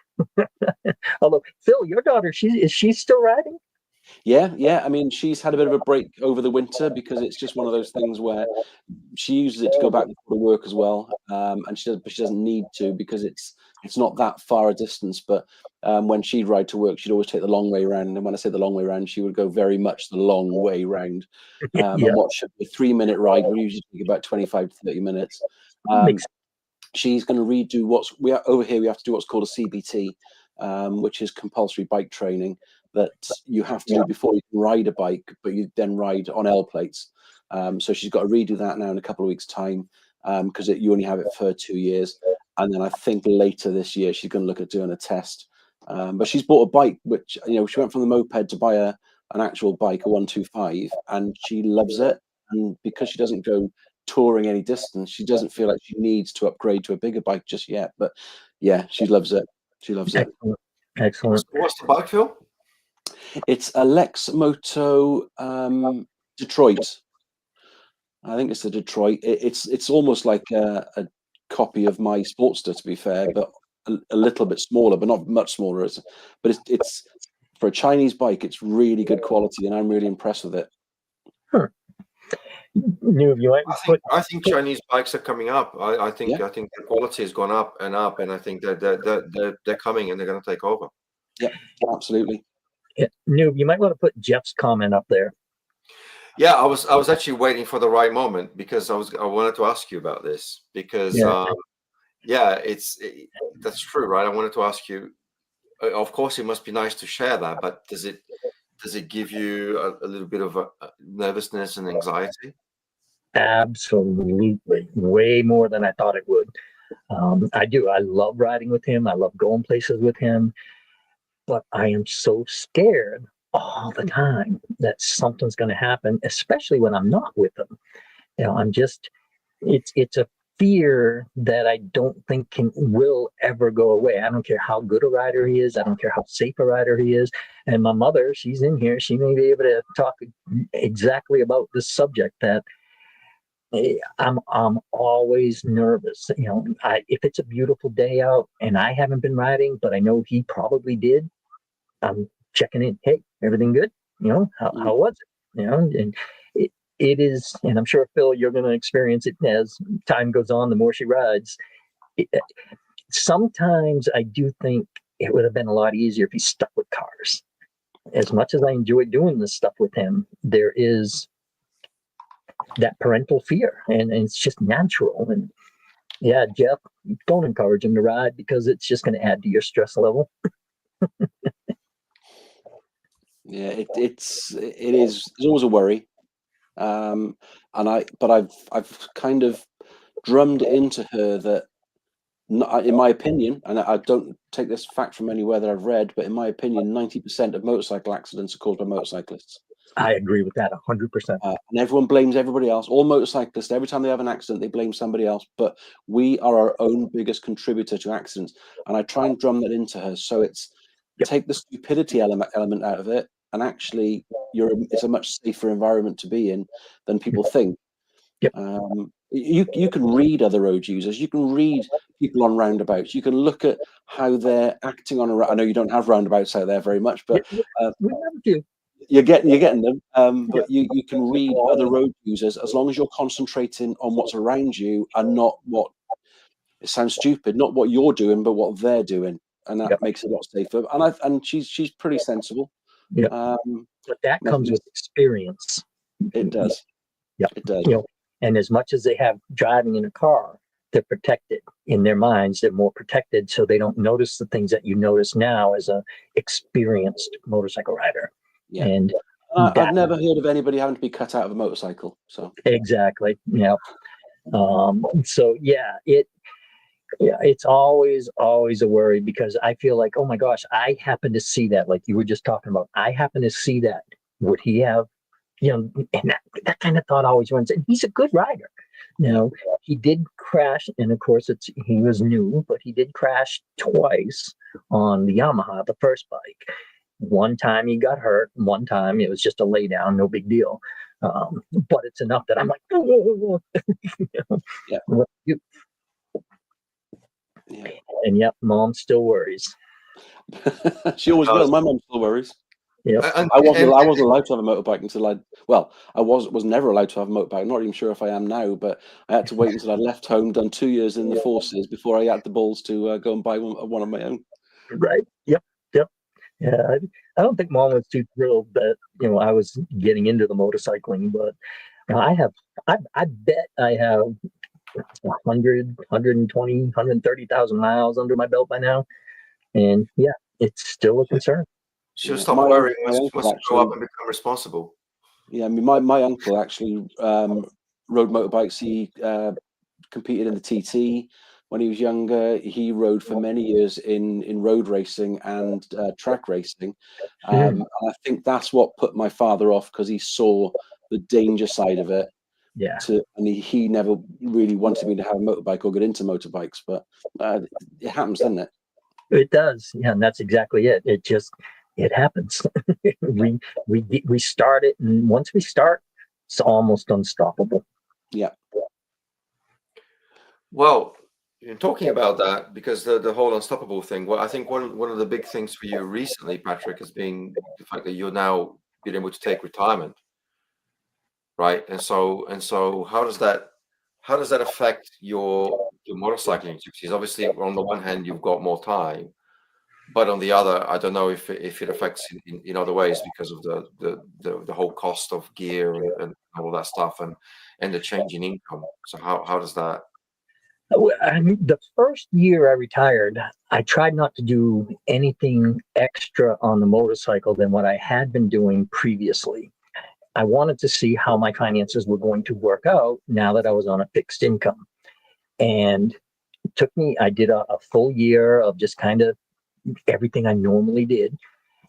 Although, Phil, your daughter, is she still riding? Yeah. I mean, she's had a bit of a break over the winter because it's just one of those things where she uses it to go back and forth to work as well, and she doesn't need to because it's not that far a distance. But when she'd ride to work, she'd always take the long way around. And when I say the long way around, she would go very much the long way round. And what should be a 3-minute ride will usually take about 25 to 30 minutes. She's going to redo over here. We have to do what's called a CBT, which is compulsory bike training that you have to do before you can ride a bike, but you then ride on L plates. So she's got to redo that now in a couple of weeks' time because you only have it for 2 years. And then I think later this year she's going to look at doing a test. But she's bought a bike, which, you know, she went from the moped to buy an actual bike, a 125, and she loves it. And because she doesn't go touring any distance, she doesn't feel like she needs to upgrade to a bigger bike just yet. But yeah, she loves it. She loves it. Excellent. What's the bike, Phil? It's a Lex Moto Detroit. I think it's the Detroit. It's almost like a copy of my Sportster, to be fair, but a little bit smaller, but not much smaller. But it's for a Chinese bike. It's really good quality, and I'm really impressed with it. I think Chinese bikes are coming up. I think the quality has gone up, and I think that they're coming and they're going to take over. Yeah, absolutely. Noob, you might want to put Jeff's comment up there. Yeah, I was actually waiting for the right moment because I wanted to ask you about this because that's true, right? I wanted to ask you. Of course, it must be nice to share that, but does it give you a little bit of a nervousness and anxiety? Absolutely, way more than I thought it would. I do. I love riding with him. I love going places with him, but I am so scared all the time that something's going to happen, especially when I'm not with him. You know, it's a fear that I don't think will ever go away. I don't care how good a rider he is. I don't care how safe a rider he is. And my mother, she's in here. She may be able to talk exactly about this subject that I'm always nervous. You know, if it's a beautiful day out and I haven't been riding, but I know he probably did, I'm checking in. Hey, everything good? You know, how was it? You know, and it is, and I'm sure, Phil, you're going to experience it as time goes on, the more she rides. Sometimes I do think it would have been a lot easier if he stuck with cars. As much as I enjoy doing this stuff with him, there is that parental fear, and it's just natural. And yeah, Jeff, don't encourage him to ride because it's just going to add to your stress level. Yeah, it's always a worry. But I've kind of drummed into her that, in my opinion, and I don't take this fact from anywhere that I've read, but in my opinion, 90% of motorcycle accidents are caused by motorcyclists. I agree with that 100%. And everyone blames everybody else. All motorcyclists, every time they have an accident, they blame somebody else. But we are our own biggest contributor to accidents. And I try and drum that into her. So it's take the stupidity element out of it. And actually, it's a much safer environment to be in than people think. You can read other road users. You can read people on roundabouts. You can look at how they're acting on I know you don't have roundabouts out there very much, but we have a few. you're getting them, but you can read other road users as long as you're concentrating on what's around you and not what, it sounds stupid, not what you're doing, but what they're doing, and that makes it a lot safer. And she's pretty sensible. Yeah, but that nothing comes is- with experience. It does. Yeah, It does. you know, and as much as they have driving in a car, they're protected in their minds. They're more protected, so they don't notice the things that you notice now as a experienced motorcycle rider. Yeah. And I've never heard of anybody having to be cut out of a motorcycle. So exactly, yeah. So it's always a worry, because I feel like, oh my gosh, I happen to see that, like you were just talking about. I happen to see that. Would he have, and that kind of thought always runs. And he's a good rider. He did crash, and of course he was new, but he did crash twice on the Yamaha, the first bike. One time he got hurt. One time it was just a lay down, no big deal. But it's enough that I'm like, Yeah. Yeah. And yep, mom still worries. She always will. My mom still worries. Yep. I wasn't allowed to have a motorbike until I was never allowed to have a motorbike. I'm not even sure if I am now, but I had to wait until I left home, done 2 years in the forces before I had the balls to go and buy one of my own. Right. Yep. Yeah. I don't think mom was too thrilled that I was getting into the motorcycling, but I bet I have 100, 120, 130,000 miles under my belt by now. And yeah, it's still a concern. She'll stop worrying once you grow up and become responsible. Yeah, I mean, my uncle actually rode motorbikes. He competed in the TT when he was younger. He rode for many years in road racing and track racing. And I think that's what put my father off, because he saw the danger side of it. Yeah. And he never really wanted me to have a motorbike or get into motorbikes, but it happens, doesn't it? It does. Yeah, and that's exactly it. It happens. we start it, and once we start, it's almost unstoppable. Yeah. Well, talking about that, because the whole unstoppable thing, well, I think one of the big things for you recently, Patrick, has been the fact that you're now being able to take retirement, right? And so how does that affect your motorcycling activities? Obviously, on the one hand, you've got more time, but on the other, I don't know if it affects in other ways, because of the whole cost of gear and all that stuff, and the change in income. So how does that? I mean, the first year I retired, I tried not to do anything extra on the motorcycle than what I had been doing previously. I wanted to see how my finances were going to work out now that I was on a fixed income. And it took me, I did a full year of just kind of everything I normally did,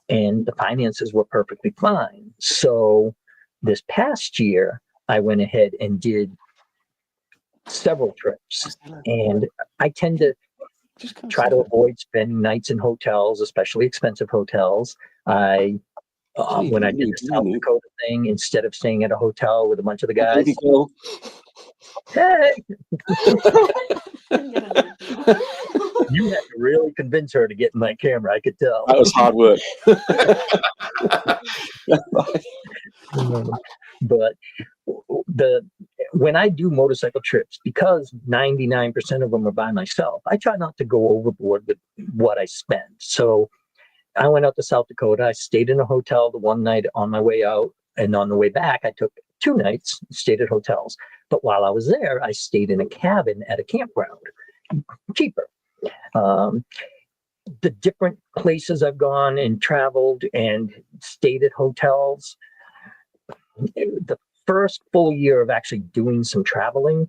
and the finances were perfectly fine. So this past year, I went ahead and did several trips, and I tend to try to avoid spending nights in hotels, especially expensive hotels. When I did the South Dakota thing, instead of staying at a hotel with a bunch of the guys, hey, you had to really convince her to get in my camera. I could tell. That was hard work. But when I do motorcycle trips, because 99% of them are by myself, I try not to go overboard with what I spend. So I went out to South Dakota. I stayed in a hotel the one night on my way out, and on the way back, I took 2 nights, stayed at hotels. But while I was there, I stayed in a cabin at a campground, cheaper. The different places I've gone and traveled and stayed at hotels, the first full year of actually doing some traveling,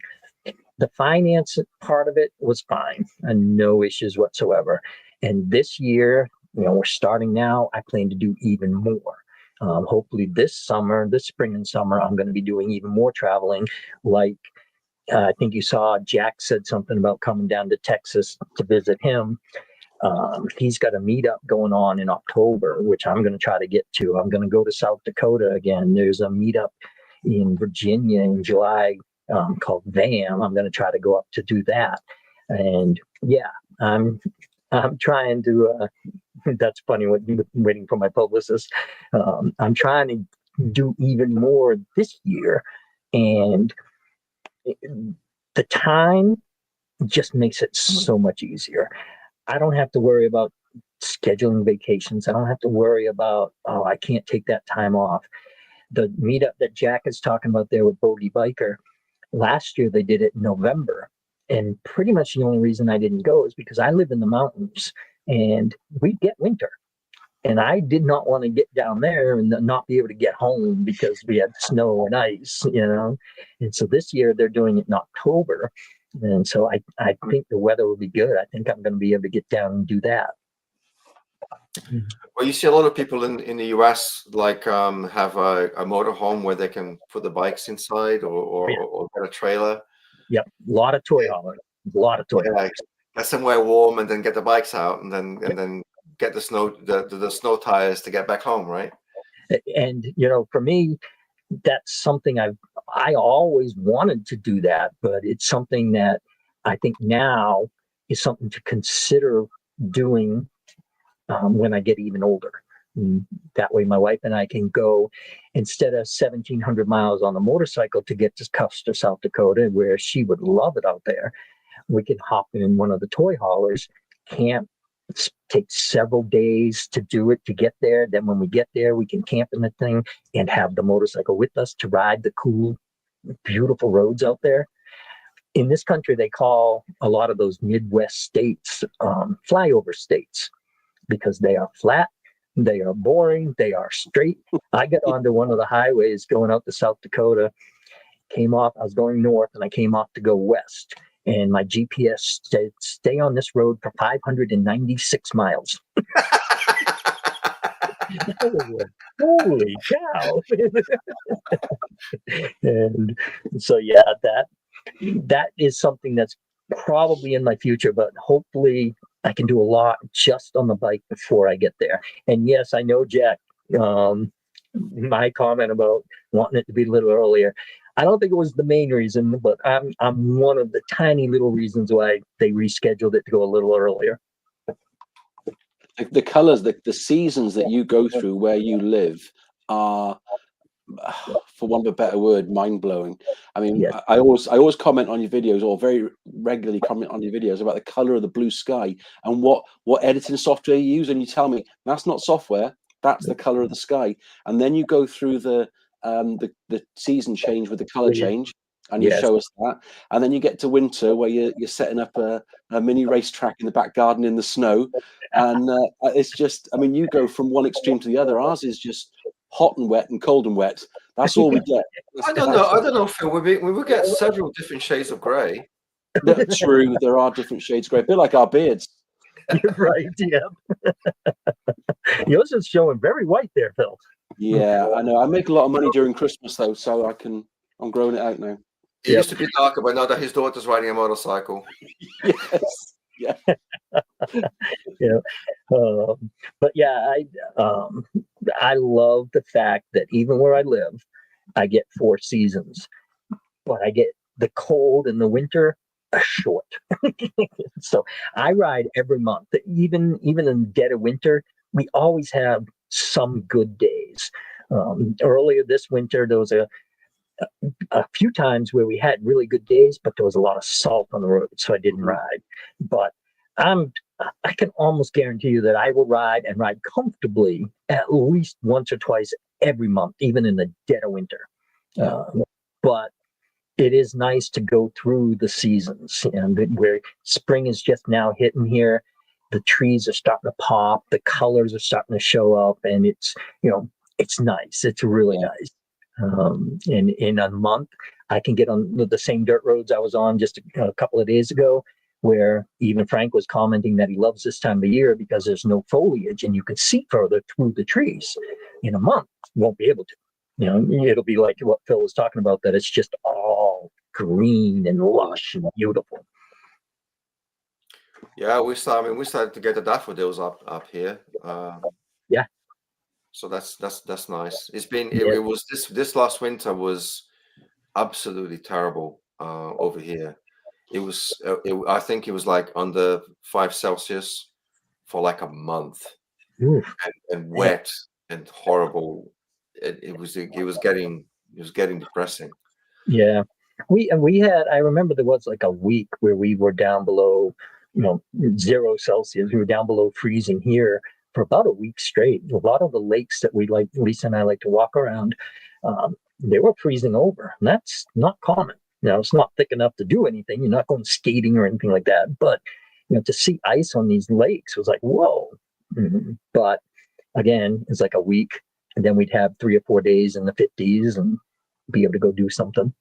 the finance part of it was fine and no issues whatsoever. And this year, we're starting now, I plan to do even more. Hopefully this spring and summer, I'm going to be doing even more traveling. Like, I think you saw Jack said something about coming down to Texas to visit him. He's got a meetup going on in October, which I'm going to try to get to. I'm going to go to South Dakota again. There's a meetup in Virginia in July called VAM. I'm going to try to go up to do that. And yeah, I'm trying to That's funny. What you've been waiting for my publicist. I'm trying to do even more this year, and the time just makes it so much easier. I don't have to worry about scheduling vacations. I don't have to worry about, oh, I can't take that time off. The meetup that Jack is talking about there with NooBiker, last year they did it in November. And pretty much the only reason I didn't go is because I live in the mountains and we get winter. And I did not want to get down there and not be able to get home because we had snow and ice, you know. And so this year they're doing it in October. And so I think the weather will be good. I think I'm going to be able to get down and do that. Well, you see a lot of people in the US like have a motorhome where they can put the bikes inside or get a trailer. Yep, a lot of toy haulers. A lot of toy haulers. Get somewhere warm and then get the bikes out and then get the snow tires to get back home, right? And you know, for me, that's something I always wanted to do that, but it's something that I think now is something to consider doing when I get even older. And that way, my wife and I can go instead of 1,700 miles on a motorcycle to get to Custer, South Dakota, where she would love it out there. We can hop in one of the toy haulers, camp. It takes several days to do it to get there. Then when we get there, we can camp in the thing and have the motorcycle with us to ride the cool, beautiful roads out there. In this country, they call a lot of those Midwest states flyover states because they are flat, they are boring, they are straight. I got onto one of the highways going out to South Dakota, came off, I was going north and I came off to go west. And my GPS said, stay on this road for 596 miles. Holy cow. And so, yeah, that is something that's probably in my future, but hopefully I can do a lot just on the bike before I get there. And yes, I know, Jack, my comment about wanting it to be a little earlier, I don't think it was the main reason, but I'm one of the tiny little reasons why they rescheduled it to go a little earlier. The colors, the seasons that you go through where you live are, for want of a better word, mind-blowing. I mean, yes. I always comment on your videos, or very regularly comment on your videos about the color of the blue sky and what editing software you use, and you tell me that's not software, that's the color of the sky. And then you go through the season change with the color change, and you show us that, and then you get to winter where you're setting up a mini racetrack in the back garden in the snow, and it's just, I mean, you go from one extreme to the other. Ours is just hot and wet and cold and wet. That's all we get. I don't know, Phil. We will get several different shades of gray. That's true. There are different shades of gray, a bit like our beards. You're right. Yeah. Yours is showing very white there, Phil. Yeah, I know. I make a lot of money during Christmas though, so I'm growing it out now. It used to be darker, but now that his daughter's riding a motorcycle. Yes. Yeah. Yeah. But yeah, I love the fact that even where I live, I get 4 seasons, but I get the cold and the winter short. So I ride every month. Even in the dead of winter, we always have some good days. Earlier this winter, there was a few times where we had really good days, but there was a lot of salt on the road, so I didn't ride. But I can almost guarantee you that I will ride comfortably at least once or twice every month, even in the dead of winter. But it is nice to go through the seasons, and where spring is just now hitting here, the trees are starting to pop, the colors are starting to show up, and it's nice. It's really nice. In a month, I can get on the same dirt roads I was on just a couple of days ago, where even Frank was commenting that he loves this time of year because there's no foliage and you can see further through the trees. In a month, you won't be able to. It'll be like what Phil was talking about, that it's just all green and lush and beautiful. Yeah, we started to get the daffodils up here. Yeah. So that's nice. It's been it was this last winter was absolutely terrible over here. It was I think it was like under 5 Celsius for like a month. Oof. and wet and horrible. It was getting depressing. Yeah. We had, I remember there was like a week where we were down below, 0 Celsius. We were down below freezing here for about a week straight. A lot of the lakes that we like, Lisa and I like to walk around, they were freezing over. And that's not common. It's not thick enough to do anything. You're not going skating or anything like that. But, to see ice on these lakes was like, whoa. But again, it's like a week. And then we'd have 3 or 4 days in the 50s and be able to go do something.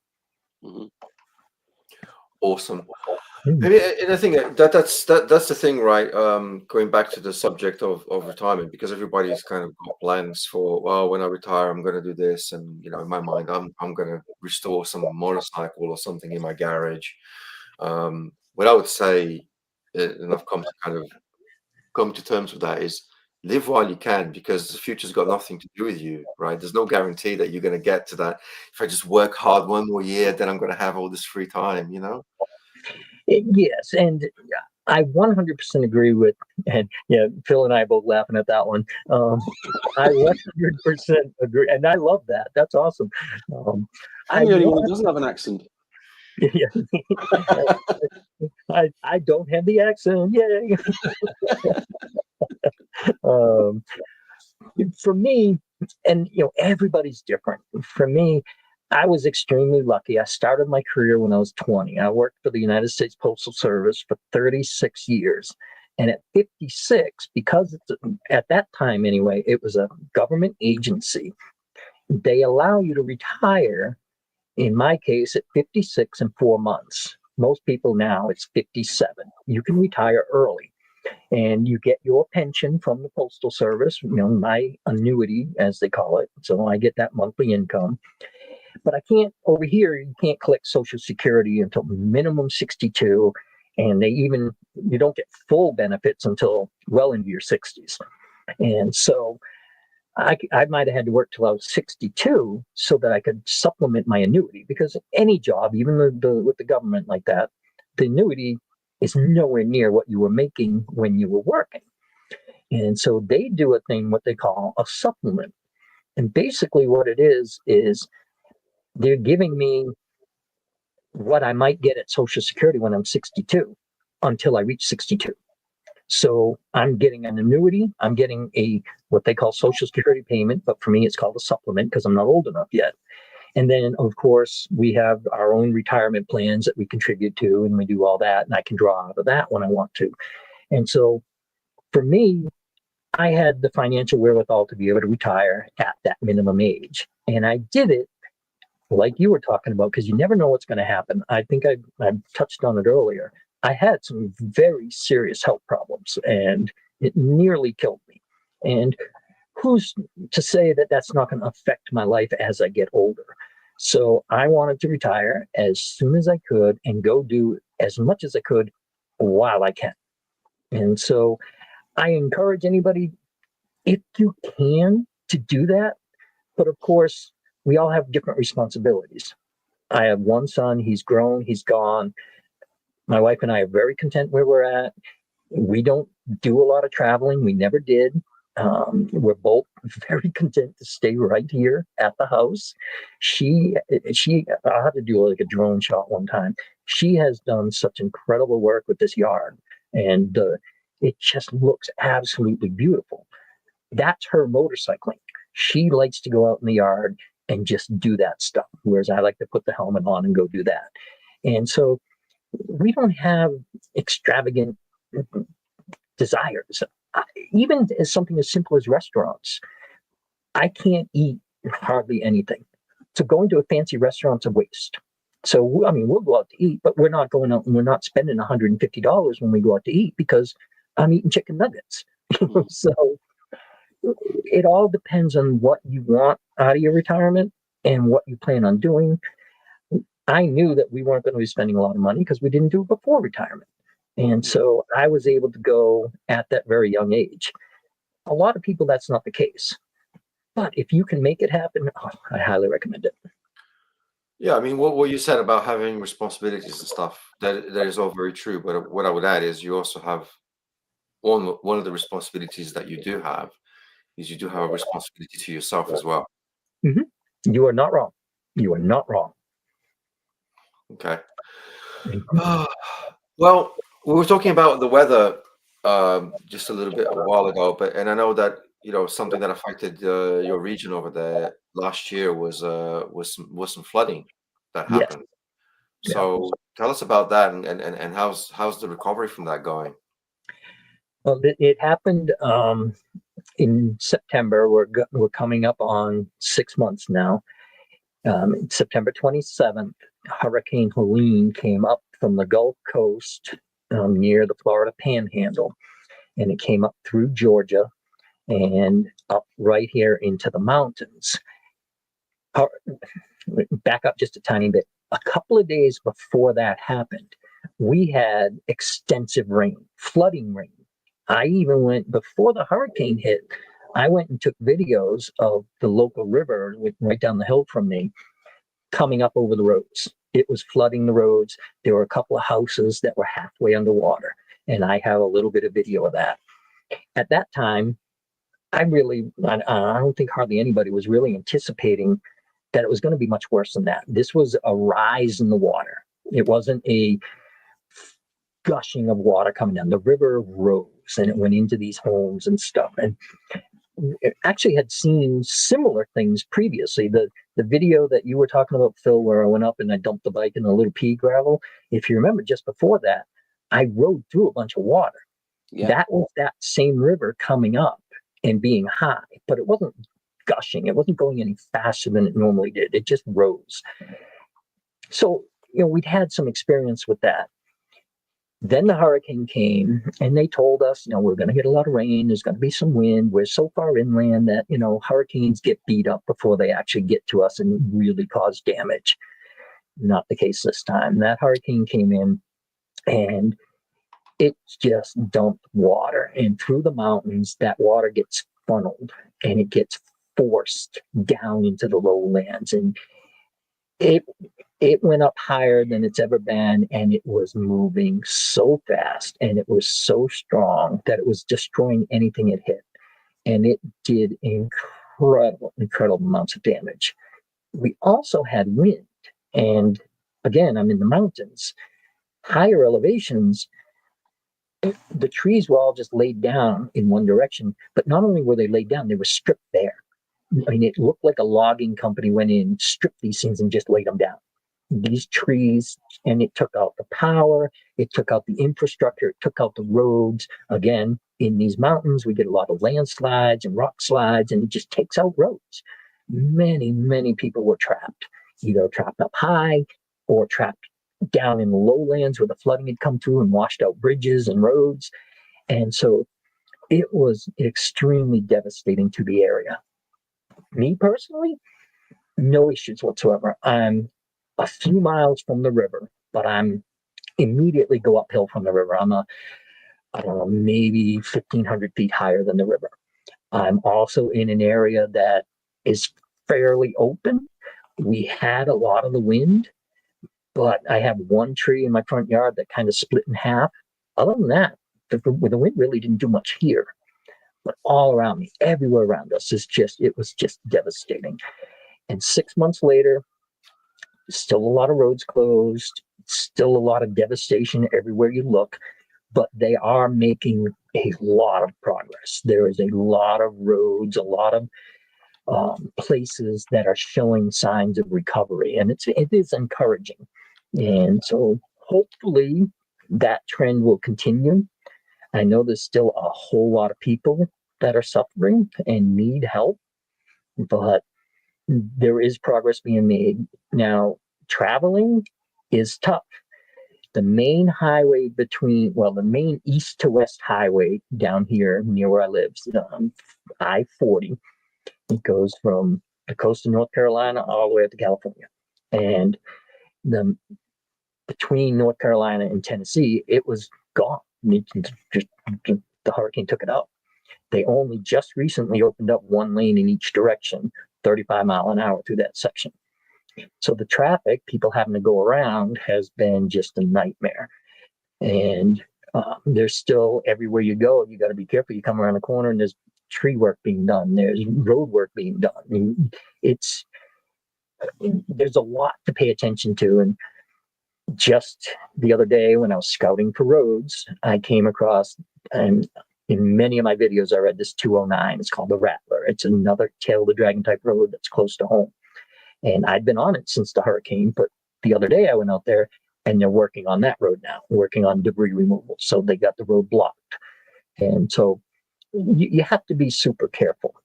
Awesome. And I think that's the thing, right? Going back to the subject of retirement, because everybody's kind of got plans for, well, when I retire, I'm going to do this, and in my mind, I'm going to restore some motorcycle or something in my garage. What I would say, and I've come to terms with that, is live while you can, because the future's got nothing to do with you, right? There's no guarantee that you're going to get to that. If I just work hard one more year, then I'm going to have all this free time, Yes, and I 100% agree with, and Phil and I are both laughing at that one. I 100% agree, and I love that. That's awesome. I'm the only one who doesn't have an accent. Yeah. I don't have the accent. Yay. For me, and everybody's different. For me, I was extremely lucky. I started my career when I was 20. I worked for the United States Postal Service for 36 years. And at 56, because at that time anyway, it was a government agency, they allow you to retire, in my case, at 56 and 4 months. Most people now, it's 57. You can retire early. And you get your pension from the Postal Service, my annuity, as they call it. So I get that monthly income. But I can't, over here, you can't collect Social Security until minimum 62. And you don't get full benefits until well into your 60s. And so I might have had to work till I was 62 so that I could supplement my annuity, because any job, even with the government like that, the annuity is nowhere near what you were making when you were working. And so they do a thing, what they call a supplement. And basically what it is they're giving me what I might get at Social Security when I'm 62 until I reach 62. So I'm getting an annuity. I'm getting what they call Social Security payment, but for me, it's called a supplement because I'm not old enough yet. And then, of course, we have our own retirement plans that we contribute to, and we do all that, and I can draw out of that when I want to. And so for me, I had the financial wherewithal to be able to retire at that minimum age. And I did it like you were talking about, because you never know what's going to happen. I think I touched on it earlier. I had some very serious health problems, and it nearly killed me. And who's to say that that's not going to affect my life as I get older? So I wanted to retire as soon as I could and go do as much as I could while I can. And so I encourage anybody, if you can, to do that. But of course, we all have different responsibilities. I have one son, he's grown, he's gone. My wife and I are very content where we're at. We don't do a lot of traveling. We never did. We're both very content to stay right here at the house. I had to do like a drone shot one time. She has done such incredible work with this yard, and it just looks absolutely beautiful. That's her motorcycling. She likes to go out in the yard and just do that stuff, whereas I like to put the helmet on and go do that. And so we don't have extravagant desires. Even as something as simple as restaurants, I can't eat hardly anything. So going to a fancy restaurant's a waste. So, we'll go out to eat, but we're not going out and we're not spending $150 when we go out to eat because I'm eating chicken nuggets. So it all depends on what you want out of your retirement and what you plan on doing. I knew that we weren't going to be spending a lot of money because we didn't do it before retirement. And so I was able to go at that very young age. A lot of people, that's not the case. But if you can make it happen, I highly recommend it. Yeah, what you said about having responsibilities and stuff, that is all very true. But what I would add is you also have one of the responsibilities that you do have is you do have a responsibility to yourself as well. Hmm. You are not wrong. You are not wrong. Okay. Well, we were talking about the weather just a little bit a while ago, and I know that something that affected your region over there last year was some flooding that Yes. happened. Yeah. So tell us about that, and how's the recovery from that going? Well, it happened in September. We're coming up on 6 months now. September 27th, Hurricane Helene came up from the Gulf Coast near the Florida Panhandle, and it came up through Georgia and up right here into the mountains. Back up just a tiny bit. A couple of days before that happened, we had extensive rain, flooding rain. I even went, before the hurricane hit, I went and took videos of the local river right down the hill from me coming up over the roads. It was flooding the roads. There were a couple of houses that were halfway underwater, and I have a little bit of video of that. At that time, I don't think hardly anybody was really anticipating that it was going to be much worse than that. This was a rise in the water. It wasn't a gushing of water coming down. The river rose and it went into these homes and stuff. And it actually had seen similar things previously. The video that you were talking about, Phil, where I went up and I dumped the bike in a little pea gravel. If you remember, just before that, I rode through a bunch of water. Yeah. That was that same river coming up and being high, but it wasn't gushing. It wasn't going any faster than it normally did. It just rose. So, we'd had some experience with that. Then the hurricane came and they told us, we're going to get a lot of rain. There's going to be some wind. We're so far inland that, hurricanes get beat up before they actually get to us and really cause damage. Not the case this time. That hurricane came in and it just dumped water, and through the mountains, that water gets funneled and it gets forced down into the lowlands. And it went up higher than it's ever been, and it was moving so fast and it was so strong that it was destroying anything it hit. And it did incredible amounts of damage. We also had wind. And again, I'm in the mountains. Higher elevations, the trees were all just laid down in one direction, but not only were they laid down, they were stripped bare. I mean, it looked like a logging company went in, stripped these things, and just laid them down. These trees, and it took out the power, it took out the infrastructure, it took out the roads. Again, in these mountains, we get a lot of landslides and rock slides, and it just takes out roads. Many people were trapped, either trapped up high or trapped down in the lowlands where the flooding had come through and washed out bridges and roads. And so it was extremely devastating to the area. Me personally, no issues whatsoever. I'm a few miles from the river, but I'm immediately go uphill from the river. I'm I don't know, maybe 1,500 feet higher than the river. I'm also in an area that is fairly open. We had a lot of the wind, but I have one tree in my front yard that kind of split in half. Other than that, the wind really didn't do much here. But all around me, everywhere around us, it was just devastating. And 6 months later, still a lot of roads closed, still a lot of devastation everywhere you look, but they are making a lot of progress. There is a lot of roads, a lot of places that are showing signs of recovery, and it is encouraging. And so hopefully that trend will continue. I know there's still a whole lot of people that are suffering and need help, but there is progress being made. Now, traveling is tough. The main highway the main east to west highway down here near where I live, I-40, it goes from the coast of North Carolina all the way up to California. And between North Carolina and Tennessee, it was gone. The hurricane took it out. They only just recently opened up one lane in each direction, 35 mile an hour through that section. So the traffic, people having to go around, has been just a nightmare. And There's still, everywhere you go, you got to be careful. You come around the corner and there's tree work being done. There's road work being done. There's a lot to pay attention to. And just the other day when I was scouting for roads, I came across, and in many of my videos, I read this 209. It's called the Rattler. It's another Tail of the Dragon type road that's close to home. And I'd been on it since the hurricane, but the other day I went out there and they're working on that road now, working on debris removal. So they got the road blocked. And so you have to be super careful.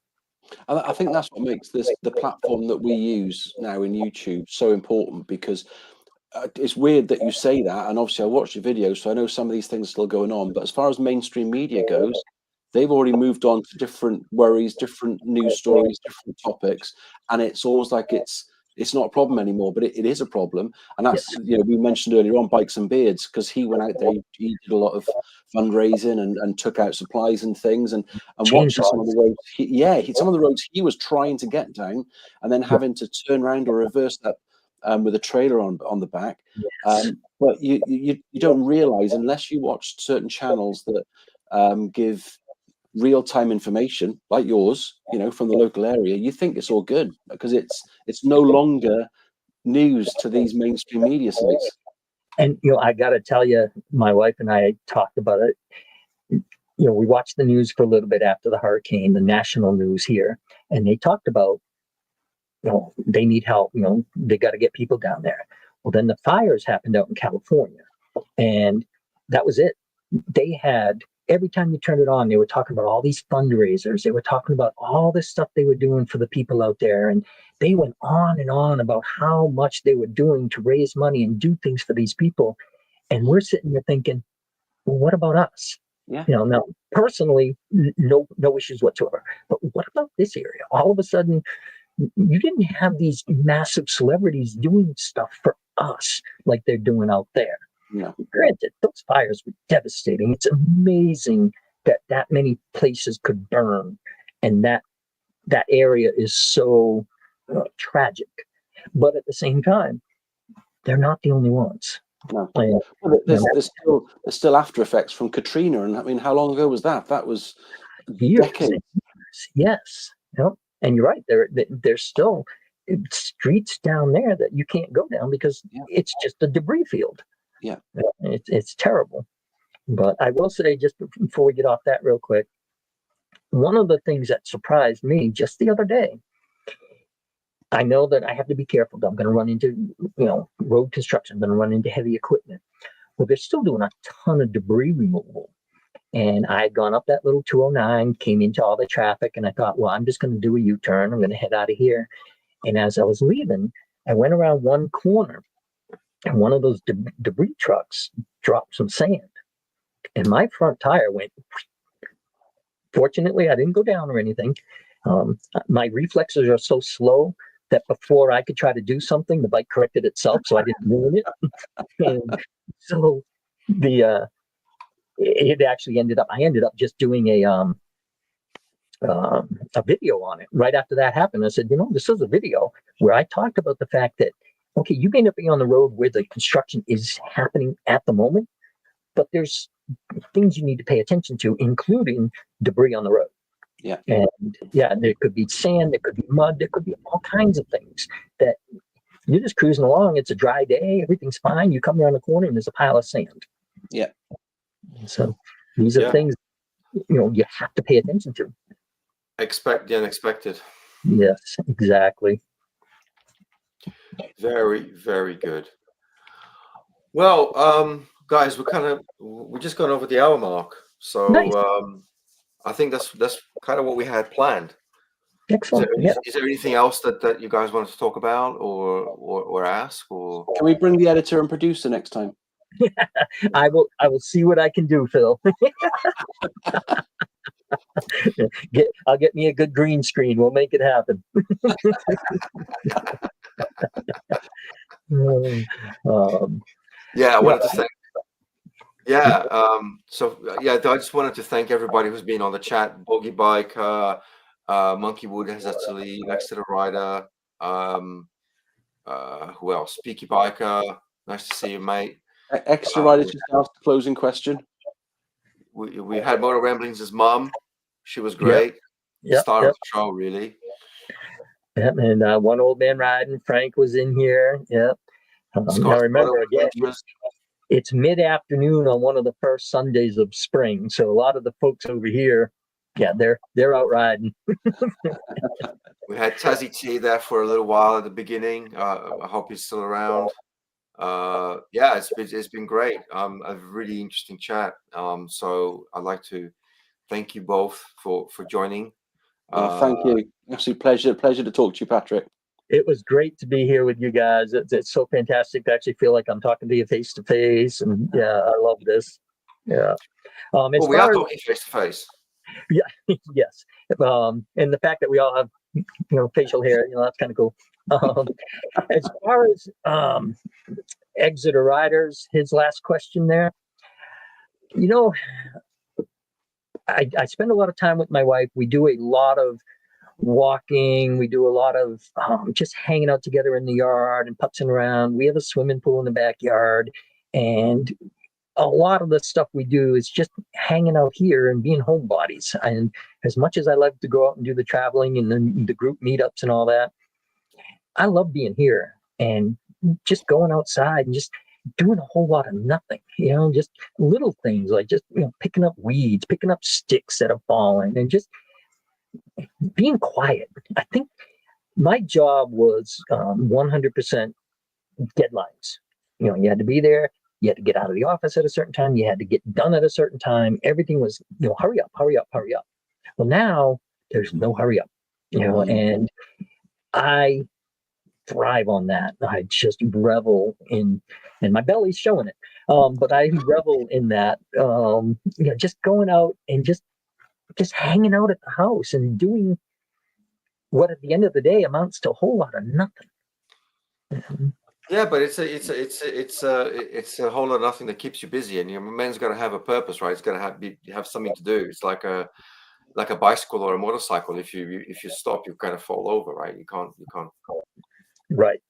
I think that's what makes the platform that we use now in YouTube so important, because it's weird that you say that, and obviously I watched your videos, so I know some of these things are still going on, but as far as mainstream media goes, they've already moved on to different worries, different news stories, different topics, and it's almost like it's not a problem anymore, but it is a problem. And that's, you know, we mentioned earlier on Bikes and Beards, because he went out there, he did a lot of fundraising and took out supplies and things, and watching some of the roads, some of the roads he was trying to get down, and then having to turn around or reverse that with a trailer on the back. But you don't realize, unless you watch certain channels that give real-time information like yours, you know, from the local area, you think it's all good, because it's no longer news to these mainstream media sites. And, you know, I got to tell you, my wife and I talked about it. You know, we watched the news for a little bit after the hurricane, the national news here, and they talked about, you know, they need help, you know, they got to get people down there. Well, then the fires happened out in California, and that was it. They had, every time you turned it on, they were talking about all these fundraisers. They were talking about all this stuff they were doing for the people out there. And they went on and on about how much they were doing to raise money and do things for these people. And we're sitting there thinking, well, what about us? Yeah. You know, now personally, no issues whatsoever. But what about this area? All of a sudden, you didn't have these massive celebrities doing stuff for us like they're doing out there. No. Granted, those fires were devastating. It's amazing that many places could burn, and that area is so tragic. But at the same time, they're not the only ones. No. Well, there's still after effects from Katrina, and I mean, how long ago was that? That was decades. Yes. Yep. And you're right. There's still streets down there that you can't go down because it's just a debris field. Yeah, it's terrible. But I will say, just before we get off that real quick, one of the things that surprised me just the other day, I know that I have to be careful. I'm going to run into, you know, road construction. I'm going to run into heavy equipment. Well, they're still doing a ton of debris removal. And I had gone up that little 209, came into all the traffic, and I thought, well, I'm just going to do a U-turn. I'm going to head out of here. And as I was leaving, I went around one corner, and one of those debris trucks dropped some sand, and my front tire went. Fortunately, I didn't go down or anything. My reflexes are so slow that before I could try to do something, the bike corrected itself, so I didn't ruin it. And so it actually I ended up just doing a video on it. Right after that happened, I said, you know, this is a video where I talked about the fact that, okay, you may not be on the road where the construction is happening at the moment, but there's things you need to pay attention to, including debris on the road. Yeah. And there could be sand, there could be mud, there could be all kinds of things that you're just cruising along. It's a dry day, everything's fine. You come around the corner and there's a pile of sand. Yeah. So these are things, you know, you have to pay attention to. Expect the unexpected. Yes, exactly. Very, very good. Well, guys, we're just gone over the hour mark, so Nice. I think that's kind of what we had planned. Excellent. Is there anything else that you guys wanted to talk about or ask? Or can we bring the editor and producer next time? I will see what I can do, Phil. I'll get me a good green screen. We'll make it happen. I wanted to thank. I just wanted to thank everybody who's been on the chat. Bogey Bike, Monkey Wood has actually next to the rider. Who else? Peaky Biker. Nice to see you, mate. Extra rider just asked the closing question. we had Motor Ramblings' mom. She was Yep. great. Yep. Star Yep. of the show, really. Yep. And one old man riding, Frank was in here. Yep. Now remember again, it's mid-afternoon on one of the first Sundays of spring, so a lot of the folks over here, yeah, they're out riding. We had Tazzy T there for a little while at the beginning. I hope he's still around. Yeah, it's been great. A really interesting chat. So I'd like to thank you both for joining. Thank you. Absolute pleasure to talk to you, Patrick. It was great to be here with you guys. It's so fantastic to actually feel like I'm talking to you face to face, and yeah, I love this. Yeah. Well, we are talking face to face. Yeah. Yes. And the fact that we all have, facial hair, that's kind of cool. As far as Exeter riders, his last question there, I spend a lot of time with my wife. We do a lot of walking. We do a lot of just hanging out together in the yard and putzing around. We have a swimming pool in the backyard, and a lot of the stuff we do is just hanging out here and being homebodies. And as much as I love to go out and do the traveling and then the group meetups and all that, I love being here and just going outside and just doing a whole lot of nothing, just little things like just, picking up weeds, picking up sticks that have fallen, and just being quiet. I think my job was 100% deadlines. You had to be there. You had to get out of the office at a certain time. You had to get done at a certain time. Everything was, hurry up, hurry up, hurry up. Well, now there's no hurry up, and I thrive on that. I just revel in, and my belly's showing it. But I revel in that, just going out and just hanging out at the house and doing what at the end of the day amounts to a whole lot of nothing. Yeah, but it's a whole lot of nothing that keeps you busy, and your man's got to have a purpose, right? It's got to have something to do. It's like a bicycle or a motorcycle. If you stop, you kind of fall over, right? You can't. Right.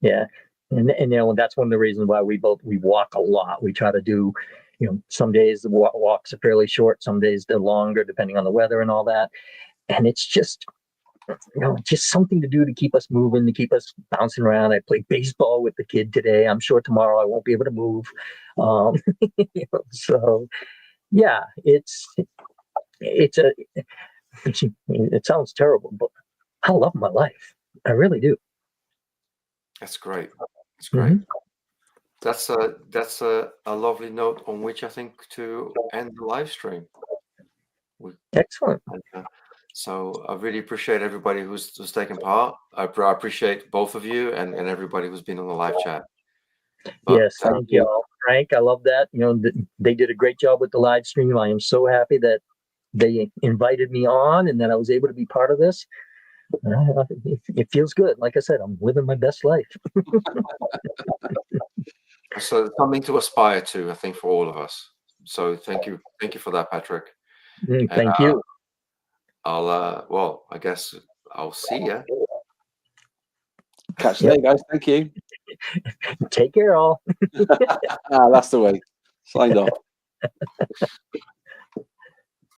Yeah. And that's one of the reasons why we walk a lot. We try to do, some days the walks are fairly short, some days they're longer, depending on the weather and all that. And it's just, just something to do to keep us moving, to keep us bouncing around. I played baseball with the kid today. I'm sure tomorrow I won't be able to move. So yeah, it sounds terrible, but I love my life. I really do. That's great. That's great. Mm-hmm. That's a lovely note on which I think to end the live stream. Excellent. So I really appreciate everybody who's taken part. I appreciate both of you and everybody who's been on the live chat. But yes, thank you all. Frank, I love that. They did a great job with the live stream. I am so happy that they invited me on and that I was able to be part of this. It feels good. Like I said, I'm living my best life. So something to aspire to, I think, for all of us. So thank you for that, Patrick. Thank you. I guess I'll see you. Catch you later, guys. Thank you. Take care, all. That's the way. Signed off.